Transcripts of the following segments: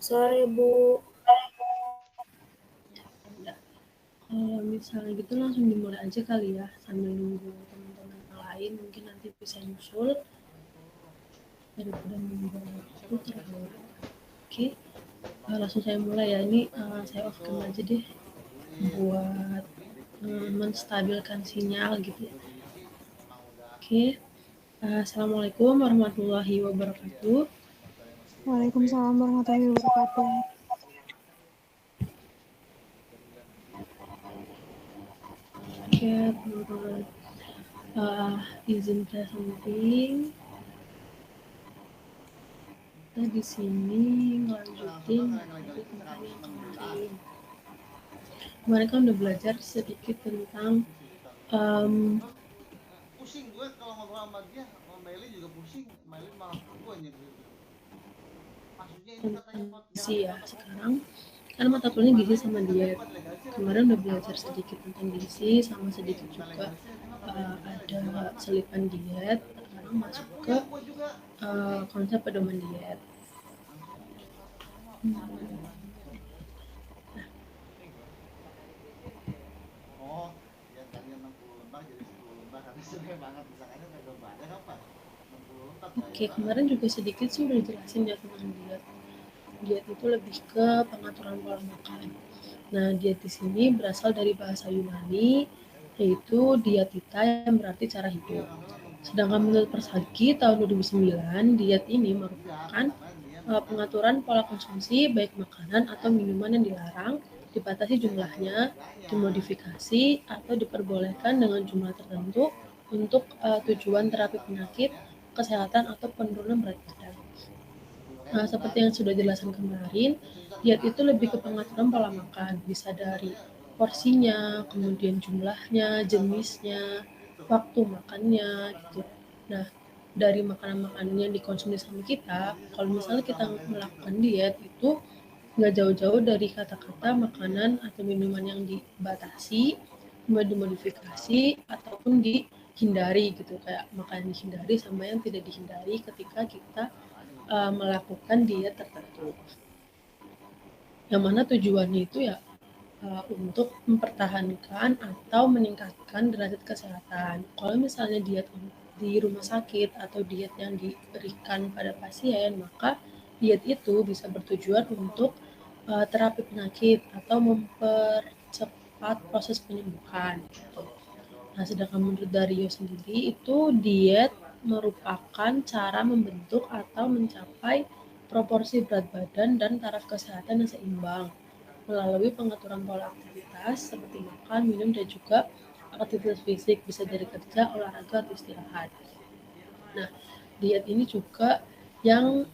Sore, Bu. Kalau misalnya gitu langsung dimulai aja kali ya, sambil nunggu teman-teman yang lain mungkin nanti bisa nyusul daripada nunggu waktu terlalu. Oke, langsung saya mulai ya. Ini saya off cam aja deh buat menstabilkan sinyal gitu ya. Oke, assalamualaikum warahmatullahi wabarakatuh. Waalaikumsalam warahmatullahi wabarakatuh. Oke, teman-teman, izin presenting. Kita di sini ngelanjutin materi tentang yang kemarin. Kemarin kan udah belajar sedikit tentang pusing gue kalau ngobrol sama dia, sama Meli juga pusing. Meli malah gue gitu. Maksudnya ini katanya gizi ya. Sekarang kan mata kuliahnya gizi sama diet. Kemarin udah belajar sedikit tentang gizi sama sedikit juga ada selipan diet. Sekarang masuk ke konsep pedoman diet. Oh, ya tadi 60 lembar jadi 10 lembar karena sering banget misalnya kagak banyak apa? 60 lembar. Oke, kemarin juga sedikit sih udah jelasin ya tentang diet. Diet itu lebih ke pengaturan pola makan. Nah, diet di sini berasal dari bahasa Yunani, yaitu dietita yang berarti cara hidup. Sedangkan menurut Persagi tahun 2009, diet ini merupakan pengaturan pola konsumsi baik makanan atau minuman yang dilarang, dibatasi jumlahnya, dimodifikasi, atau diperbolehkan dengan jumlah tertentu untuk tujuan terapi penyakit, kesehatan, atau penurunan berat badan. Nah, seperti yang sudah dijelaskan kemarin, diet itu lebih ke pengaturan pola makan, bisa dari porsinya, kemudian jumlahnya, jenisnya, waktu makannya, gitu. Nah, dari makanan-makanan yang dikonsumsi sama kita, kalau misalnya kita melakukan diet itu nggak jauh-jauh dari kata-kata makanan atau minuman yang dibatasi, dimodifikasi, ataupun dihindari gitu, kayak makanan dihindari sama yang tidak dihindari ketika kita melakukan diet tertentu. Yang mana tujuannya itu ya untuk mempertahankan atau meningkatkan derajat kesehatan. Kalau misalnya diet di rumah sakit atau diet yang diberikan pada pasien, maka diet itu bisa bertujuan untuk terapi penyakit atau mempercepat proses penyembuhan. Gitu. Nah, sedangkan menurut Dario sendiri itu diet merupakan cara membentuk atau mencapai proporsi berat badan dan taraf kesehatan yang seimbang melalui pengaturan pola aktivitas seperti makan, minum, dan juga aktivitas fisik, bisa dari kerja, olahraga, atau istirahat. Nah, diet ini juga yang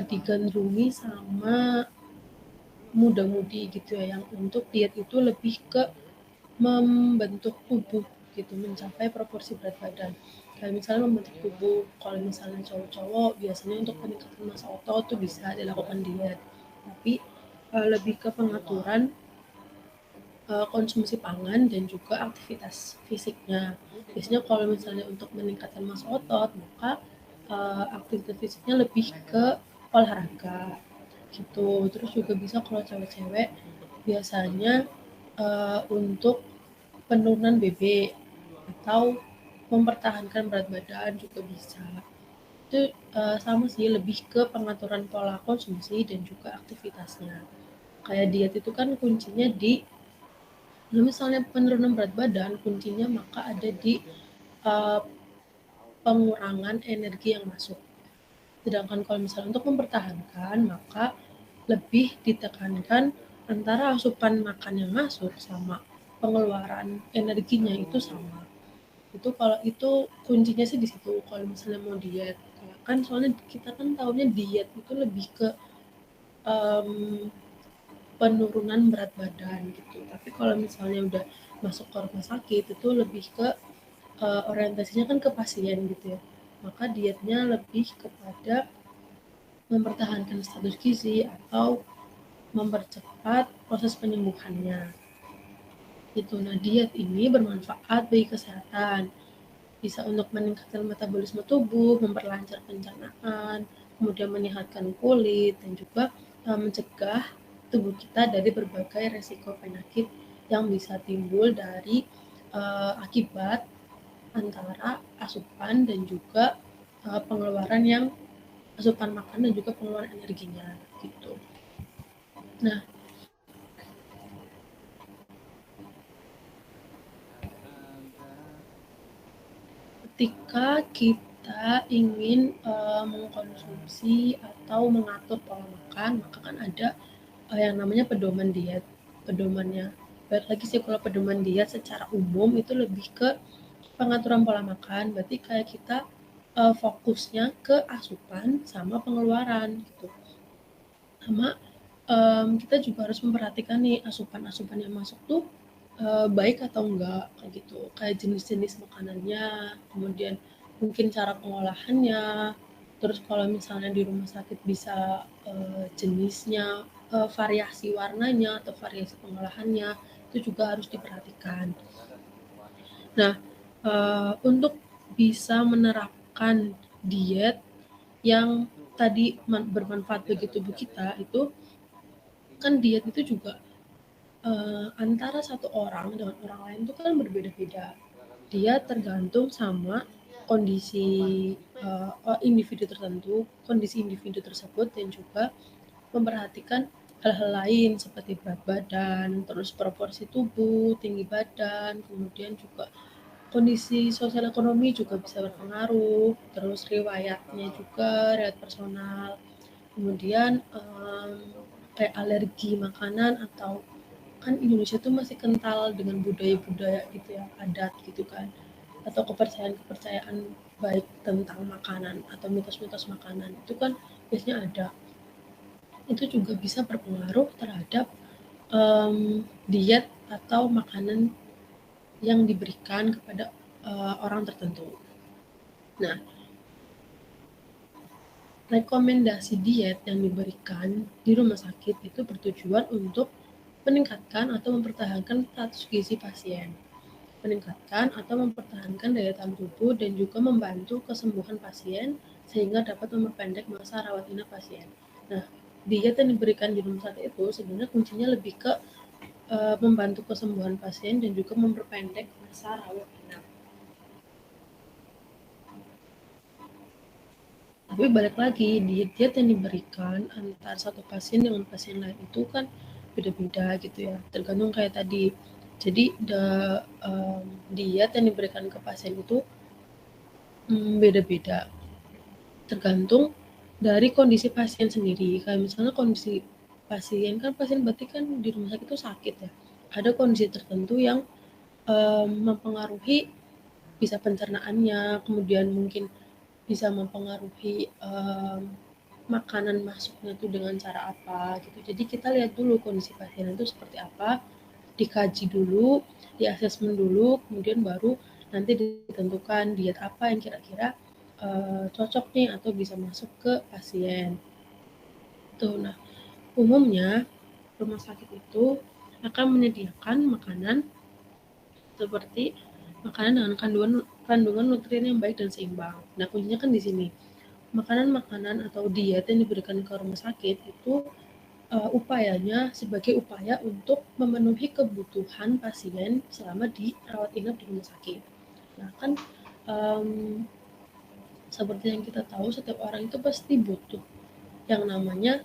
digandrungi sama muda-mudi gitu ya, yang untuk diet itu lebih ke membentuk tubuh gitu, mencapai proporsi berat badan. Kayak misalnya membentuk tubuh, kalau misalnya cowok-cowok biasanya untuk peningkatan massa otot tuh bisa dilakukan diet. Tapi lebih ke pengaturan konsumsi pangan dan juga aktivitas fisiknya. Biasanya kalau misalnya untuk meningkatkan massa otot, maka aktivitas fisiknya lebih ke olahraga gitu. Terus juga bisa kalau cewek-cewek biasanya untuk penurunan BB atau mempertahankan berat badan juga bisa. Itu sama sih, lebih ke pengaturan pola konsumsi dan juga aktivitasnya. Kayak diet itu kan kuncinya di, kalau misalnya penurunan berat badan, kuncinya maka ada di uh, pengurangan energi yang masuk. Sedangkan kalau misalnya untuk mempertahankan, maka lebih ditekankan antara asupan makan yang masuk sama pengeluaran energinya itu sama. Itu kalau itu kuncinya sih di situ. Kalau misalnya mau diet, kan soalnya kita kan tahunya diet itu lebih ke um, penurunan berat badan gitu. Tapi kalau misalnya udah masuk ke rumah sakit itu lebih ke orientasinya kan ke pasien gitu ya. Maka dietnya lebih kepada mempertahankan status gizi atau mempercepat proses penyembuhannya. Itu. Nah, diet ini bermanfaat bagi kesehatan. Bisa untuk meningkatkan metabolisme tubuh, memperlancar pencernaan, kemudian menyehatkan kulit, dan juga mencegah tubuh kita dari berbagai resiko penyakit yang bisa timbul dari akibat antara asupan dan juga pengeluaran yang asupan makan dan juga pengeluaran energinya gitu. Nah, ketika kita ingin mengkonsumsi atau mengatur pola makan, maka kan ada yang namanya pedoman diet. Pedomannya, balik lagi sih, kalau pedoman diet secara umum itu lebih ke pengaturan pola makan, berarti kayak kita fokusnya ke asupan sama pengeluaran gitu. Sama kita juga harus memperhatikan nih asupan-asupan yang masuk tuh baik atau enggak kayak gitu, kayak jenis-jenis makanannya, kemudian mungkin cara pengolahannya, terus kalau misalnya di rumah sakit bisa jenisnya, variasi warnanya atau variasi pengolahannya itu juga harus diperhatikan. Nah, untuk bisa menerapkan diet yang tadi bermanfaat bagi tubuh kita itu kan diet itu juga antara satu orang dengan orang lain itu kan berbeda-beda. Dia tergantung sama kondisi individu tertentu, kondisi individu tersebut, dan juga memperhatikan hal-hal lain seperti berat badan, terus proporsi tubuh, tinggi badan, kemudian juga kondisi sosial ekonomi juga bisa berpengaruh, terus riwayatnya juga, riwayat personal, kemudian kayak alergi makanan, atau kan Indonesia tuh masih kental dengan budaya-budaya gitu ya, adat gitu kan, atau kepercayaan-kepercayaan baik tentang makanan atau mitos-mitos makanan itu kan biasanya ada. Itu juga bisa berpengaruh terhadap diet atau makanan yang diberikan kepada orang tertentu. Nah, rekomendasi diet yang diberikan di rumah sakit itu bertujuan untuk meningkatkan atau mempertahankan status gizi pasien, meningkatkan atau mempertahankan daya tahan tubuh, dan juga membantu kesembuhan pasien sehingga dapat memperpendek masa rawat inap pasien. Nah, diet yang diberikan di rumah sakit itu sebenarnya kuncinya lebih ke membantu kesembuhan pasien dan juga memperpendek masa rawat inap. Tapi balik lagi, diet yang diberikan antar satu pasien dengan pasien lain itu kan beda-beda gitu ya, tergantung kayak tadi. Jadi diet yang diberikan ke pasien itu beda-beda, tergantung dari kondisi pasien sendiri. Kayak misalnya kondisi pasien kan, pasien berarti kan di rumah sakit itu sakit ya. Ada kondisi tertentu yang mempengaruhi bisa pencernaannya, kemudian mungkin bisa mempengaruhi makanan masuknya tuh dengan cara apa gitu. Jadi kita lihat dulu kondisi pasien itu seperti apa, dikaji dulu, diasesmen dulu, kemudian baru nanti ditentukan diet apa yang kira-kira cocok nih atau bisa masuk ke pasien. Tuh, nah umumnya rumah sakit itu akan menyediakan makanan seperti makanan dengan kandungan nutrien yang baik dan seimbang. Nah, kuncinya kan di sini. Makanan-makanan atau diet yang diberikan ke rumah sakit itu upayanya sebagai upaya untuk memenuhi kebutuhan pasien selama dirawat inap di rumah sakit. Nah, kan um, seperti yang kita tahu, setiap orang itu pasti butuh yang namanya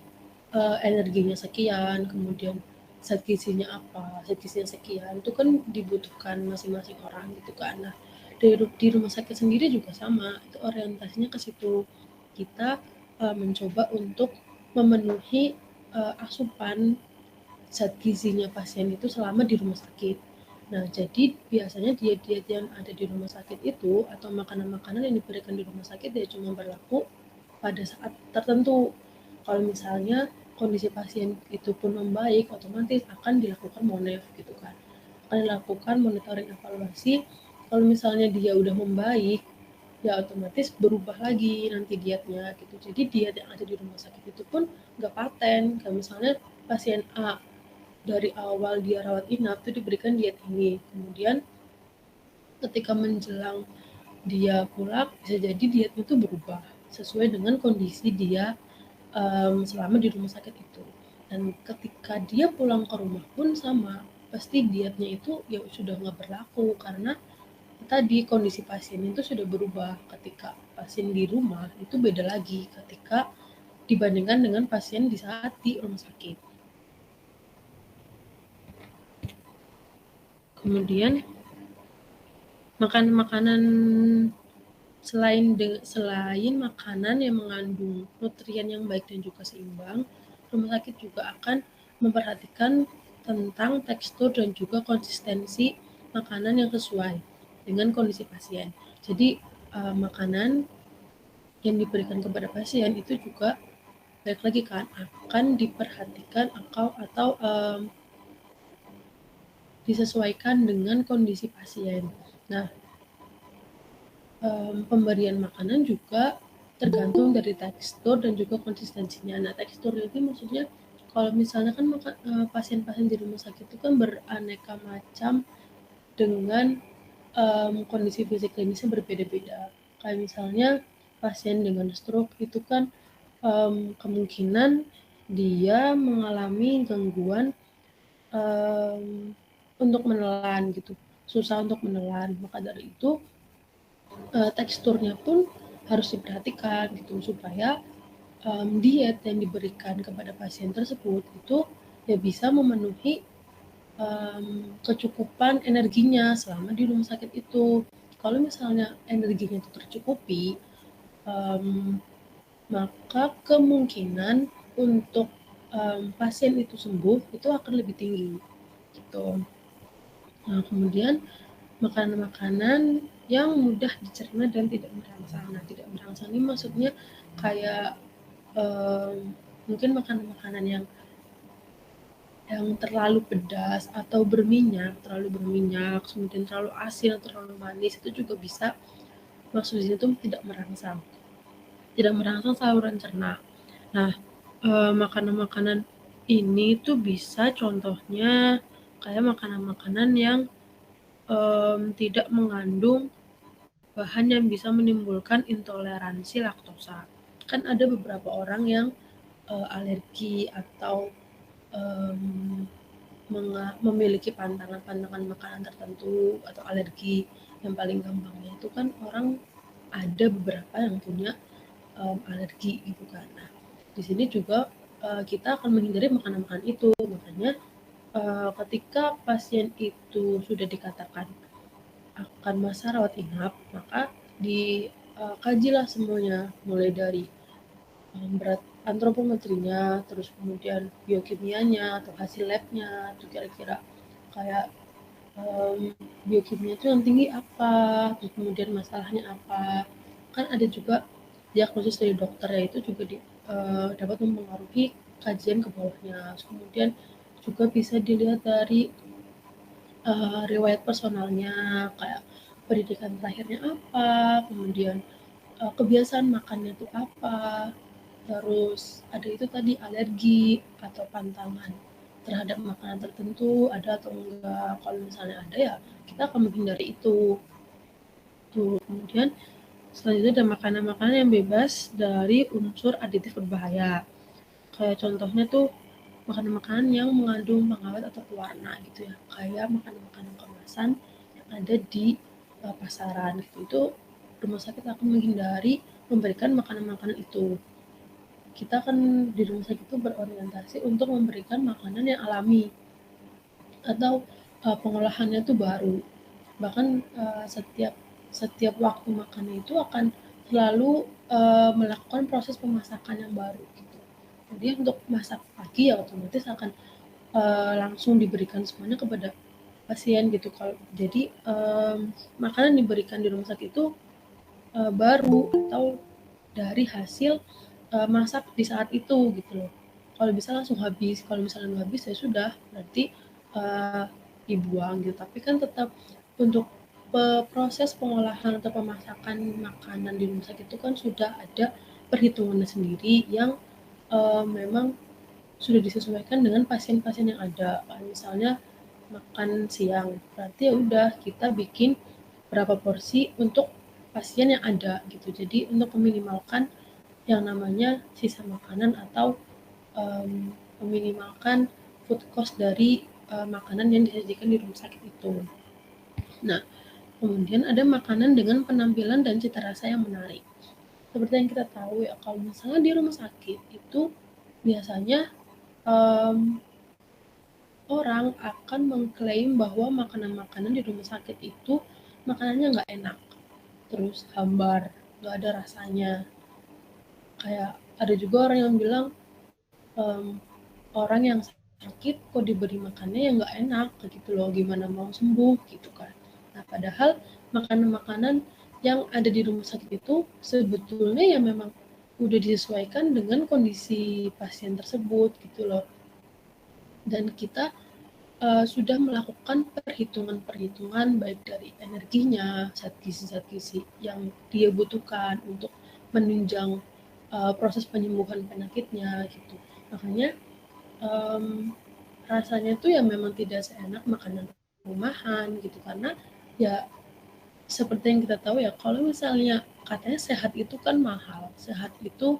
energinya sekian, kemudian zat gizinya apa, zat gizinya sekian, itu kan dibutuhkan masing-masing orang gitu kan. Nah, di rumah sakit sendiri juga sama, itu orientasinya ke situ. Kita mencoba untuk memenuhi asupan zat gizinya pasien itu selama di rumah sakit. Nah, jadi biasanya diet-diet yang ada di rumah sakit itu atau makanan-makanan yang diberikan di rumah sakit ya cuma berlaku pada saat tertentu. Kalau misalnya kondisi pasien itu pun membaik, otomatis akan dilakukan monef gitu kan. Akan dilakukan monitoring evaluasi. Kalau misalnya dia udah membaik, ya otomatis berubah lagi nanti dietnya gitu. Jadi diet yang ada di rumah sakit itu pun nggak paten. Kayak misalnya pasien A dari awal dia rawat inap itu diberikan diet ini, kemudian ketika menjelang dia pulang bisa jadi dietnya itu berubah sesuai dengan kondisi dia selama di rumah sakit itu. Dan ketika dia pulang ke rumah pun sama, pasti dietnya itu ya sudah nggak berlaku karena tadi kondisi pasien itu sudah berubah. Ketika pasien di rumah itu beda lagi ketika dibandingkan dengan pasien di saat di rumah sakit. Kemudian makanan selain makanan yang mengandung nutrien yang baik dan juga seimbang, rumah sakit juga akan memperhatikan tentang tekstur dan juga konsistensi makanan yang sesuai dengan kondisi pasien. Jadi makanan yang diberikan kepada pasien itu juga balik lagi kan akan diperhatikan atau disesuaikan dengan kondisi pasien. Nah, pemberian makanan juga tergantung dari tekstur dan juga konsistensinya. Nah, tekstur itu maksudnya kalau misalnya kan pasien-pasien di rumah sakit itu kan beraneka macam dengan kondisi fisik klinisnya berbeda-beda. Kayak misalnya pasien dengan stroke itu kan kemungkinan dia mengalami gangguan untuk menelan gitu, susah untuk menelan. Maka dari itu teksturnya pun harus diperhatikan gitu supaya diet yang diberikan kepada pasien tersebut itu ya bisa memenuhi kecukupan energinya selama di rumah sakit itu. Kalau misalnya energinya itu tercukupi, maka kemungkinan untuk pasien itu sembuh itu akan lebih tinggi gitu. Nah, kemudian makanan-makanan yang mudah dicerna dan tidak merangsang. Nah, tidak merangsang ini maksudnya kayak mungkin makanan-makanan yang terlalu pedas atau terlalu berminyak, kemudian terlalu asin atau terlalu manis itu juga bisa maksudnya itu tidak merangsang saluran cerna. Nah, makanan-makanan ini tuh bisa contohnya kayak makanan-makanan yang tidak mengandung bahan yang bisa menimbulkan intoleransi laktosa. Kan ada beberapa orang yang alergi atau memiliki pantangan makanan tertentu atau alergi. Yang paling gampangnya itu kan orang ada beberapa yang punya alergi gitu kan. Nah, di sini juga kita akan menghindari makanan-makanan itu. Makanya ketika pasien itu sudah dikatakan akan masa rawat inap, maka dikajilah semuanya mulai dari berat antropometrinya, terus kemudian biokimianya atau hasil labnya, itu kira-kira kayak biokimia itu yang tinggi apa, terus kemudian masalahnya apa. Kan ada juga diagnosis dari dokter ya, itu juga dapat mempengaruhi kajian ke bawahnya. Terus kemudian juga bisa dilihat dari riwayat personalnya, kayak pendidikan terakhirnya apa, kemudian kebiasaan makannya itu apa, terus ada itu tadi alergi atau pantangan terhadap makanan tertentu ada atau enggak. Kalau misalnya ada ya kita akan menghindari itu tuh. Kemudian selanjutnya ada makanan-makanan yang bebas dari unsur aditif berbahaya, kayak contohnya tuh makanan-makanan yang mengandung pengawet atau pewarna gitu ya, kayak makanan-makanan kemasan yang ada di pasaran gitu. Itu rumah sakit akan menghindari memberikan makanan-makanan itu. Kita kan di rumah sakit itu berorientasi untuk memberikan makanan yang alami atau pengolahannya itu baru. Bahkan setiap waktu makannya itu akan selalu melakukan proses pemasakan yang baru gitu. Jadi untuk masak pagi ya otomatis akan langsung diberikan semuanya kepada pasien gitu. Kalau jadi makanan diberikan di rumah sakit itu baru atau dari hasil masak di saat itu gitu loh. Kalau bisa langsung habis, kalau misalnya nggak habis ya sudah, berarti dibuang gitu. Tapi kan tetap untuk proses pengolahan atau pemasakan makanan di rumah sakit itu kan sudah ada perhitungannya sendiri yang memang sudah disesuaikan dengan pasien-pasien yang ada. Misalnya makan siang, berarti ya udah kita bikin berapa porsi untuk pasien yang ada gitu. Jadi untuk meminimalkan yang namanya sisa makanan atau meminimalkan food cost dari makanan yang disajikan di rumah sakit itu. Nah, kemudian ada makanan dengan penampilan dan cita rasa yang menarik. Seperti yang kita tahu ya, kalau misalnya di rumah sakit itu biasanya orang akan mengklaim bahwa makanan-makanan di rumah sakit itu makanannya nggak enak, terus hambar, nggak ada rasanya. Kayak ada juga orang yang bilang orang yang sakit kok diberi makannya yang nggak enak, gitu loh, gimana mau sembuh gitu kan. Nah, padahal makanan-makanan yang ada di rumah sakit itu sebetulnya ya memang udah disesuaikan dengan kondisi pasien tersebut gitu loh. Dan kita sudah melakukan perhitungan-perhitungan baik dari energinya, zat gizi yang dia butuhkan untuk menunjang proses penyembuhan penyakitnya gitu. Makanya rasanya tuh ya memang tidak seenak makanan rumahan gitu, karena ya seperti yang kita tahu ya, kalau misalnya katanya sehat itu kan mahal, sehat itu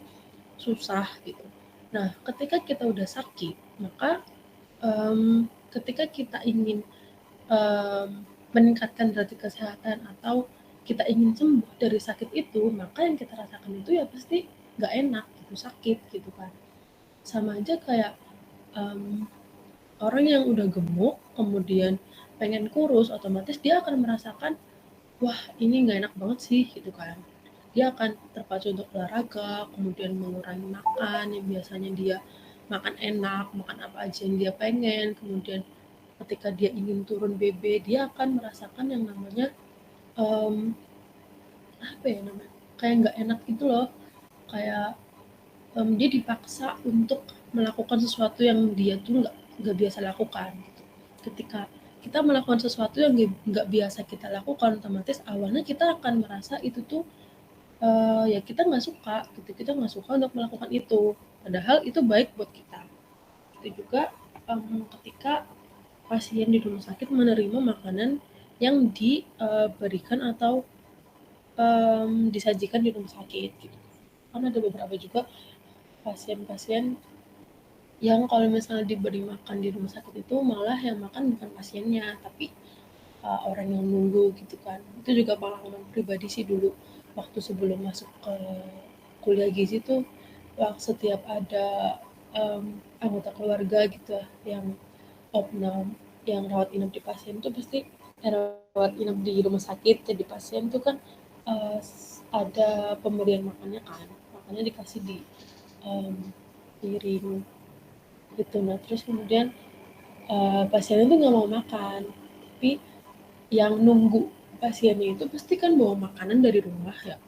susah gitu. Nah, ketika kita udah sakit, maka ketika kita ingin um, meningkatkan derajat kesehatan atau kita ingin sembuh dari sakit itu, maka yang kita rasakan itu ya pasti nggak enak gitu, sakit gitu kan. Sama aja kayak um, orang yang udah gemuk kemudian pengen kurus, otomatis dia akan merasakan, wah ini nggak enak banget sih gitu kan. Dia akan terpacu untuk olahraga, kemudian mengurangi makan yang biasanya dia makan enak, makan apa aja yang dia pengen, kemudian ketika dia ingin turun BB, dia akan merasakan yang namanya um, apa ya namanya, kayak nggak enak gitu loh, kayak dia dipaksa untuk melakukan sesuatu yang dia tuh nggak biasa lakukan gitu. Ketika kita melakukan sesuatu yang nggak biasa kita lakukan, otomatis awalnya kita akan merasa itu tuh ya kita nggak suka gitu, kita nggak suka untuk melakukan itu, padahal itu baik buat kita. Itu juga ketika pasien di rumah sakit menerima makanan yang diberikan atau disajikan di rumah sakit gitu. Karena ada beberapa juga pasien-pasien yang kalau misalnya diberi makan di rumah sakit itu malah yang makan bukan pasiennya, tapi orang yang nunggu gitu kan. Itu juga pengalaman pribadi sih dulu waktu sebelum masuk ke kuliah gizi tuh, setiap ada anggota keluarga gitu yang opnam, yang rawat inap di pasien tuh pasti rawat inap di rumah sakit jadi pasien tuh kan uh, ada pemberian makannya kan, makannya dikasih di um, piring gitu. Nah terus kemudian pasiennya tuh nggak mau makan, tapi yang nunggu pasiennya itu pasti kan bawa makanan dari rumah ya,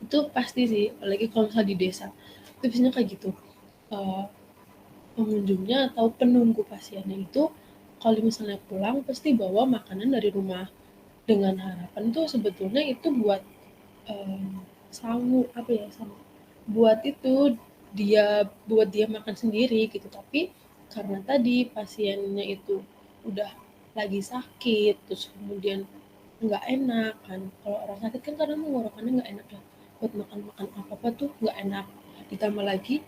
itu pasti sih, apalagi kalau misalnya di desa itu biasanya kayak gitu. uh, Pengunjungnya atau penunggu pasiennya itu kalau misalnya pulang pasti bawa makanan dari rumah, dengan harapan tuh sebetulnya itu buat um, sangu apa ya, sangu buat itu, buat dia makan sendiri gitu. Tapi karena tadi pasiennya itu udah lagi sakit, terus kemudian nggak enak kan, kalau orang sakit kan kadang tenggorokannya nggak enak ya, buat makan makan apa apa tuh nggak enak. Ditambah lagi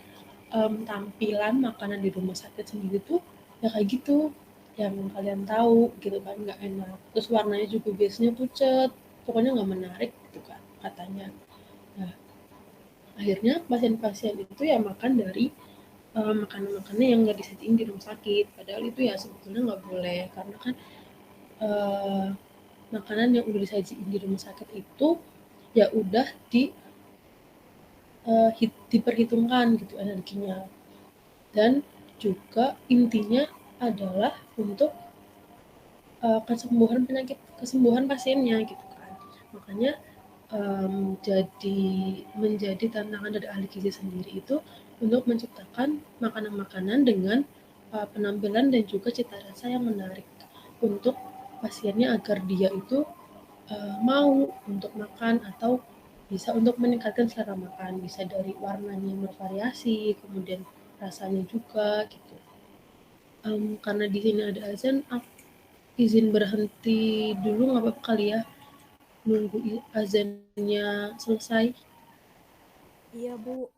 tampilan makanan di rumah sakit sendiri tuh ya kayak gitu, yang kalian tahu gitu kan, nggak enak, terus warnanya juga biasanya pucet, pokoknya nggak menarik gitu kan katanya. Nah, akhirnya pasien-pasien itu ya makan dari makanan-makanan yang nggak disajiin di rumah sakit, padahal itu ya sebetulnya nggak boleh, karena kan uh, makanan yang udah disajiin di rumah sakit itu ya udah diperhitungkan gitu energinya, dan juga intinya adalah untuk kesembuhan pasiennya gitu kan. Makanya jadi menjadi tantangan dari ahli gizi sendiri itu untuk menciptakan makanan-makanan dengan penampilan dan juga cita rasa yang menarik untuk pasiennya, agar dia itu mau untuk makan atau bisa untuk meningkatkan selera makan, bisa dari warnanya yang bervariasi, kemudian rasanya juga gitu. Karena di sini ada azan, aku izin berhenti dulu nggak apa-apa kali ya, nunggu azannya selesai. Iya, Bu.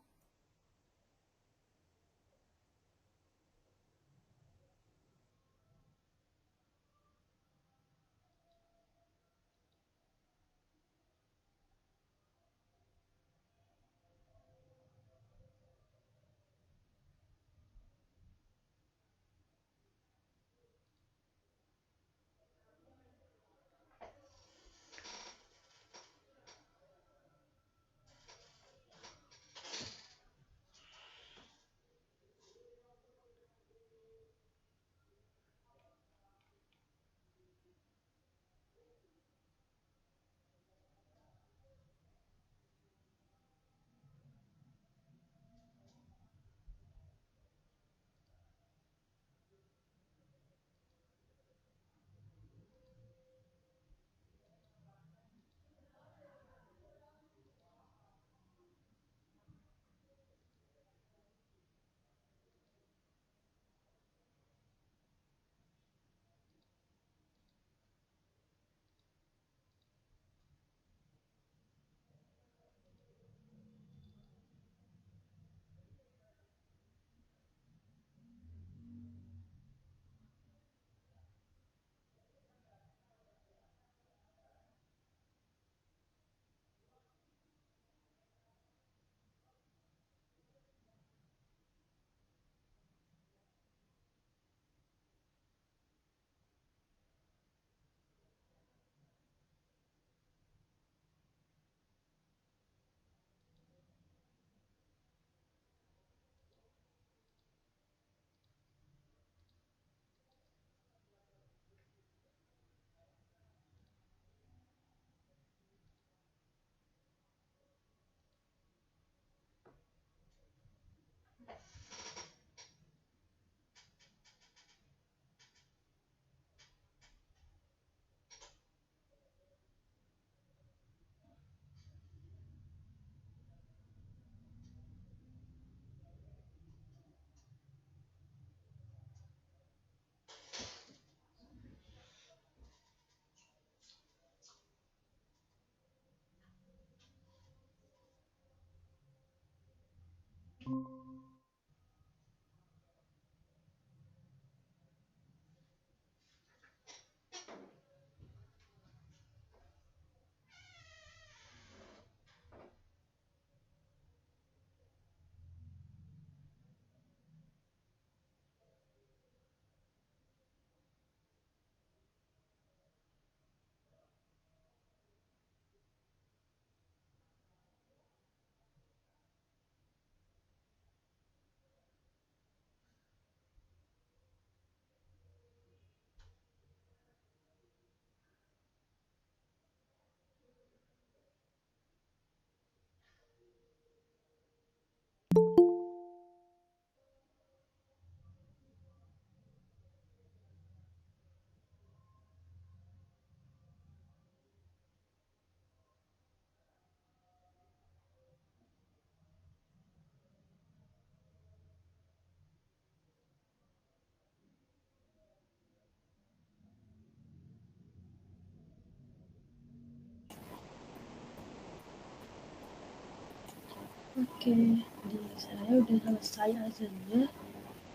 Oke, jadi saya udah selesai azannya.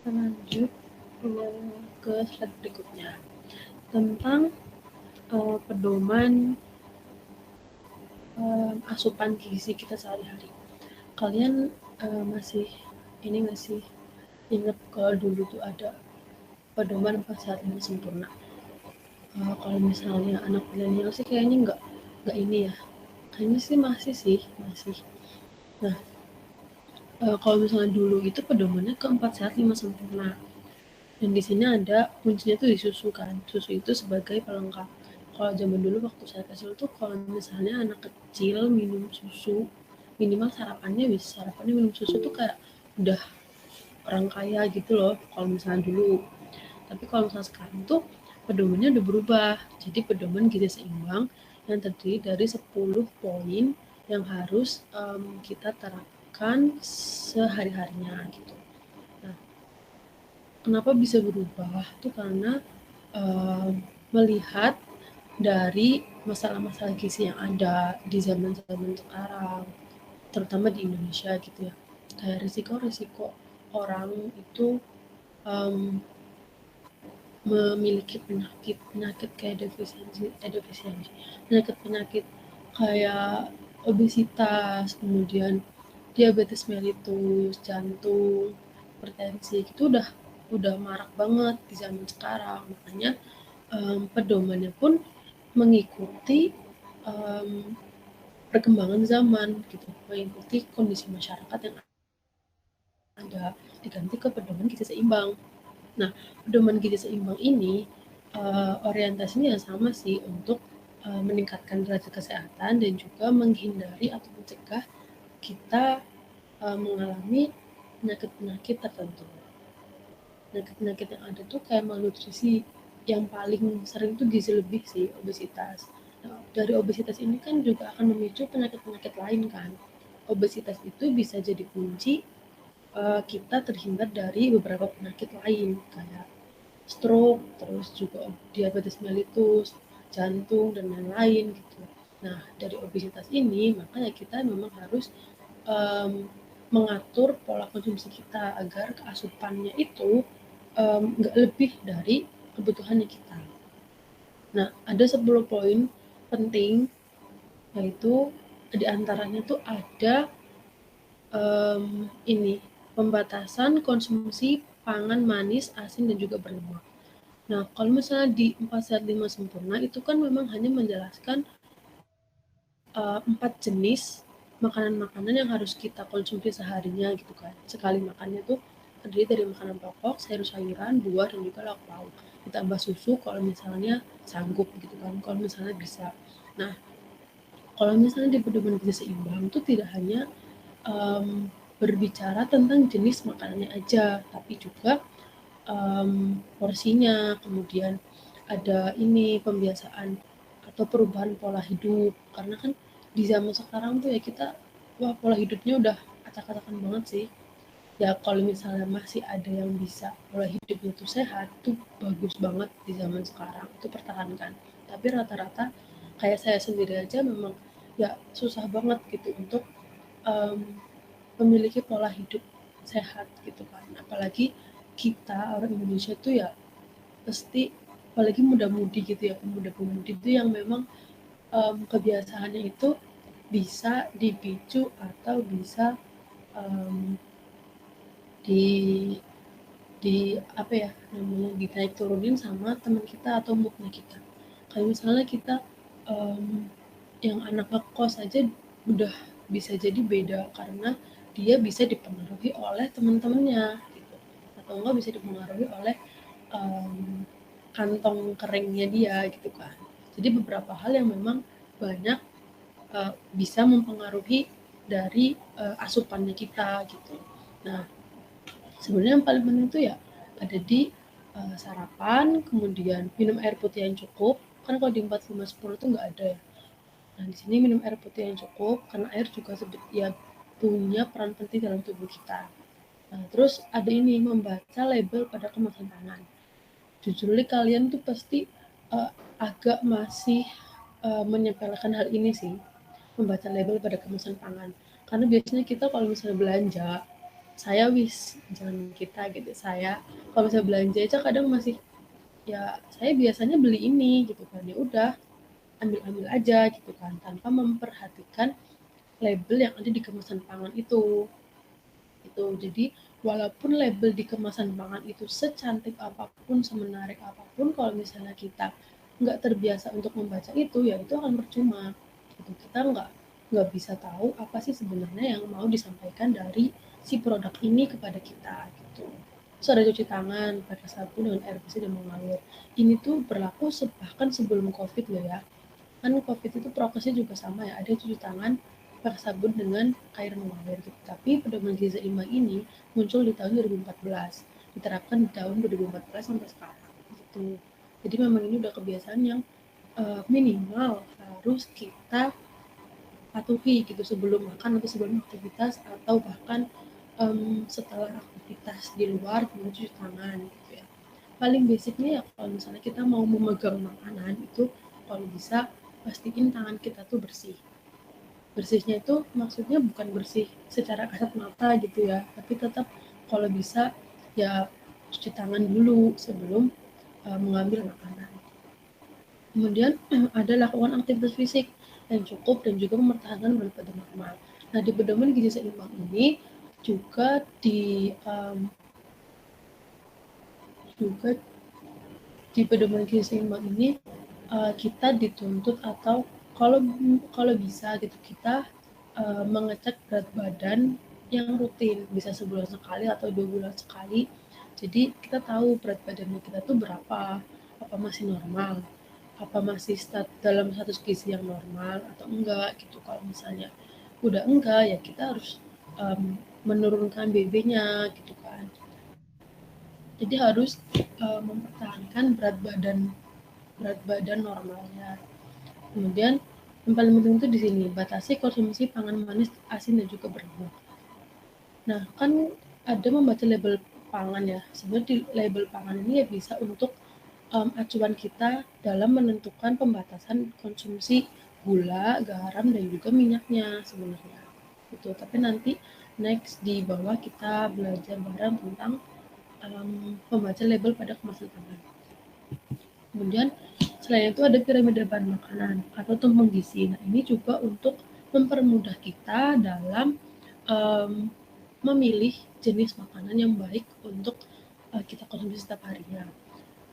Lanjut ke slide berikutnya tentang pedoman asupan gizi kita sehari-hari. Kalian masih ini nggak sih ingat kalau dulu tuh ada pedoman 4 sehat 5 sempurna? Kalau misalnya anak milenial sih kayaknya nggak ini ya. Kayaknya sih masih. Nah, kalau misalnya dulu itu pedomannya ke 4 sehat 5 sempurna. Dan di sini ada kuncinya tuh di susu kan. Susu itu sebagai pelengkap. Kalau zaman dulu waktu saya kecil tuh kalau misalnya anak kecil minum susu, minimal sarapannya minum susu tuh kayak udah orang kaya gitu loh kalau misalnya dulu. Tapi kalau misalnya sekarang tuh pedomannya udah berubah. Jadi pedoman gizi seimbang yang terdiri dari 10 poin yang harus kita terapkan sehari-harinya gitu. Nah, kenapa bisa berubah? Itu karena melihat dari masalah-masalah gizi yang ada di zaman-zaman sekarang, terutama di Indonesia gitu ya. Kayak risiko-risiko orang itu um, memiliki penyakit kayak penyakit kayak obesitas, kemudian diabetes mellitus, jantung, hipertensi itu udah marak banget di zaman sekarang. Makanya pedomannya pun mengikuti um, perkembangan zaman gitu, mengikuti kondisi masyarakat yang ada, diganti ke pedoman gizi seimbang. Nah, pedoman gizi seimbang ini orientasinya sama sih untuk meningkatkan derajat kesehatan dan juga menghindari atau mencegah kita mengalami penyakit-penyakit tertentu. Penyakit-penyakit yang ada tuh kayak malnutrisi, yang paling sering tuh gizi lebih sih, obesitas. Nah, dari obesitas ini kan juga akan memicu penyakit-penyakit lain kan. Obesitas itu bisa jadi kunci kita terhindar dari beberapa penyakit lain kayak stroke, terus juga diabetes mellitus, jantung dan lain-lain gitu. Nah, dari obesitas ini makanya kita memang harus um, mengatur pola konsumsi kita agar asupannya itu nggak lebih dari kebutuhannya kita. Nah, ada 10 poin penting, yaitu diantaranya tuh ada ini pembatasan konsumsi pangan manis, asin dan juga berlemak. Nah, kalau misalnya di 4 sehat 5 sempurna itu kan memang hanya menjelaskan 4 jenis makanan-makanan yang harus kita konsumsi seharinya gitu kan. Sekali makannya tuh terdiri dari makanan pokok, sayur-sayuran, buah dan juga lauk pauk. Ditambah susu kalau misalnya sanggup gitu kan. Kalau misalnya bisa. Nah, kalau misalnya di pedoman gizi seimbang itu tidak hanya berbicara tentang jenis makanannya aja, tapi juga porsinya, kemudian ada ini pembiasaan atau perubahan pola hidup. Karena kan di zaman sekarang tuh ya kita, wah pola hidupnya udah acak-acakan banget sih. Ya kalau misalnya masih ada yang bisa pola hidupnya tuh sehat, tuh bagus banget di zaman sekarang, itu pertahankan. Tapi rata-rata kayak saya sendiri aja memang ya susah banget gitu untuk um, memiliki pola hidup sehat gitu kan. Apalagi kita orang Indonesia tuh ya pasti, apalagi muda-mudi gitu ya, pemuda-pemudi itu yang memang kebiasaannya itu bisa dipicu atau bisa um, di apa ya namanya, ditaik turunin sama teman kita atau moodnya kita. Kayak misalnya kita yang anak ngekos aja udah bisa jadi beda karena dia bisa dipengaruhi oleh teman-temannya gitu, atau enggak bisa dipengaruhi oleh um, kantong keringnya dia gitu kan. Jadi beberapa hal yang memang banyak bisa mempengaruhi dari asupannya kita gitu. Nah, sebenarnya yang paling penting itu ya ada di sarapan, kemudian minum air putih yang cukup. Kan kalau di 4510 itu nggak ada ya. Nah, di sini minum air putih yang cukup karena air juga ya punya peran penting dalam tubuh kita. Nah, terus ada ini, membaca label pada kemasan pangan. Jujur nih kalian tuh pasti agak masih menyepelekan hal ini sih, membaca label pada kemasan pangan. Karena biasanya kita kalau misalnya belanja, jangan kita gitu, saya kalau misalnya belanja aja kadang masih ya saya biasanya beli ini gitu kan, ya udah ambil aja gitu kan tanpa memperhatikan label yang ada di kemasan pangan itu. Jadi walaupun label di kemasan pangan itu secantik apapun, semenarik apapun, kalau misalnya kita nggak terbiasa untuk membaca itu, ya itu akan percuma gitu. Kita nggak bisa tahu apa sih sebenarnya yang mau disampaikan dari si produk ini kepada kita gitu. Terus ada cuci tangan pakai sabun dengan air bersih dan mengalir. Ini tuh berlaku bahkan sebelum COVID loh ya. Kan COVID itu prokesnya juga sama ya, ada cuci tangan pakai sabun dengan air mengalir gitu. Tapi pedoman gizi seimbang ini muncul di tahun 2014, diterapkan di tahun 2014 sampai sekarang gitu. Jadi memang ini udah kebiasaan yang minimal harus kita patuhi gitu sebelum makan atau sebelum aktivitas, atau bahkan setelah aktivitas di luar mencuci tangan gitu ya. Paling basicnya ya kalau misalnya kita mau memegang makanan itu, kalau bisa pastiin tangan kita tuh bersih. Bersihnya itu maksudnya bukan bersih secara kasat mata gitu ya, tapi tetap kalau bisa ya cuci tangan dulu sebelum mengambil makanan. Kemudian ada lakukan aktivitas fisik yang cukup dan juga mempertahankan berat badan normal. Nah, di pedoman gizi seimbang ini juga juga di pedoman gizi seimbang ini kita dituntut, atau kalau kalau bisa gitu kita mengecek berat badan yang rutin, bisa sebulan sekali atau 2 bulan sekali. Jadi kita tahu berat badannya kita tuh berapa, apa masih normal, apa masih dalam status gizi yang normal atau enggak gitu. Kalau misalnya udah enggak, ya kita harus menurunkan BB-nya gitu kan. Jadi harus mempertahankan berat badan normalnya. Kemudian yang paling penting itu di sini, batasi konsumsi pangan manis, asin, dan juga berlemak. Nah, kan ada membaca label pangan ya. Sebenarnya di label pangan ini ya bisa untuk acuan kita dalam menentukan pembatasan konsumsi gula, garam, dan juga minyaknya sebenarnya. Gitu. Tapi nanti next di bawah kita belajar bareng tentang membaca label pada kemasan pangan. Kemudian selain itu ada piramida bahan makanan atau tumpang gizi. Nah, ini juga untuk mempermudah kita dalam um, memilih jenis makanan yang baik untuk kita konsumsi setiap harinya.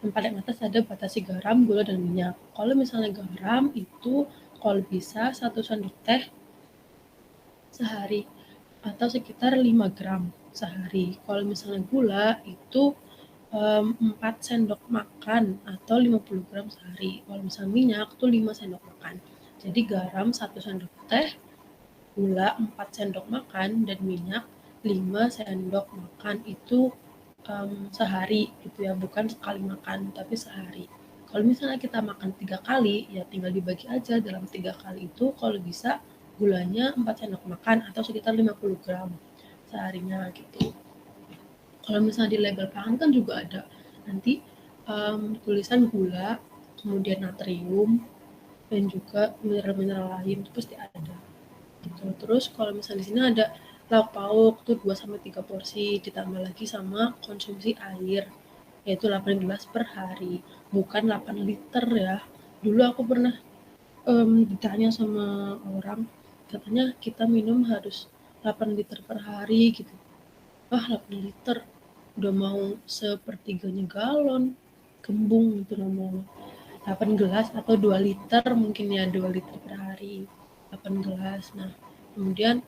Yang paling atas ada batasi garam, gula, dan minyak. Kalau misalnya garam itu kalau bisa 1 sendok teh sehari atau sekitar 5 gram sehari. Kalau misalnya gula itu 4 sendok makan atau 50 gram sehari. Kalau misalnya minyak itu 5 sendok makan. Jadi garam 1 sendok teh, gula 4 sendok makan, dan minyak 5 sendok makan itu sehari gitu ya, bukan sekali makan tapi sehari. Kalau misalnya kita makan 3 kali, ya tinggal dibagi aja dalam 3 kali itu kalau bisa gulanya 4 sendok makan atau sekitar 50 gram seharinya gitu. Kalau misalnya di label pangan kan juga ada nanti tulisan gula, kemudian natrium, dan juga mineral-mineral lain itu pasti ada gitu. Terus kalau misalnya di sini ada lauk pauk tuh 2-3 porsi, ditambah lagi sama konsumsi air, yaitu 8 gelas per hari, bukan 8 liter ya. Dulu aku pernah ditanya sama orang, katanya kita minum harus 8 liter per hari gitu. Wah, 8 liter, udah mau sepertiganya galon, kembung gitu ngomong. 8 gelas atau 2 liter mungkin ya, 2 liter per hari, 8 gelas. Nah, kemudian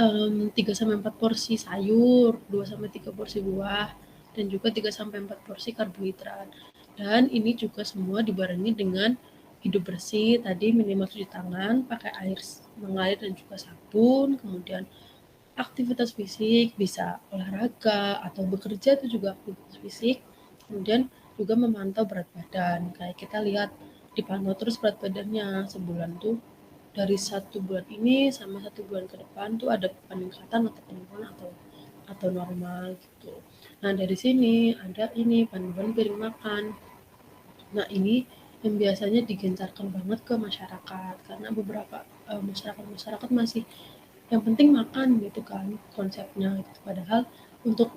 3-4 porsi sayur, 2-3 porsi buah, dan juga 3-4 porsi karbohidrat. Dan ini juga semua dibarengi dengan hidup bersih, tadi minimal cuci tangan, pakai air mengalir dan juga sabun, kemudian aktivitas fisik, bisa olahraga atau bekerja itu juga aktivitas fisik, kemudian juga memantau berat badan. Kayak kita lihat dipantau terus berat badannya sebulan tuh, dari 1 bulan ini sama 1 bulan ke depan tuh ada peningkatan atau penurunan atau normal gitu. Nah dari sini ada ini panduan piring makan. Nah ini yang biasanya digencarkan banget ke masyarakat karena beberapa masyarakat masih yang penting makan gitu kan konsepnya gitu. Padahal untuk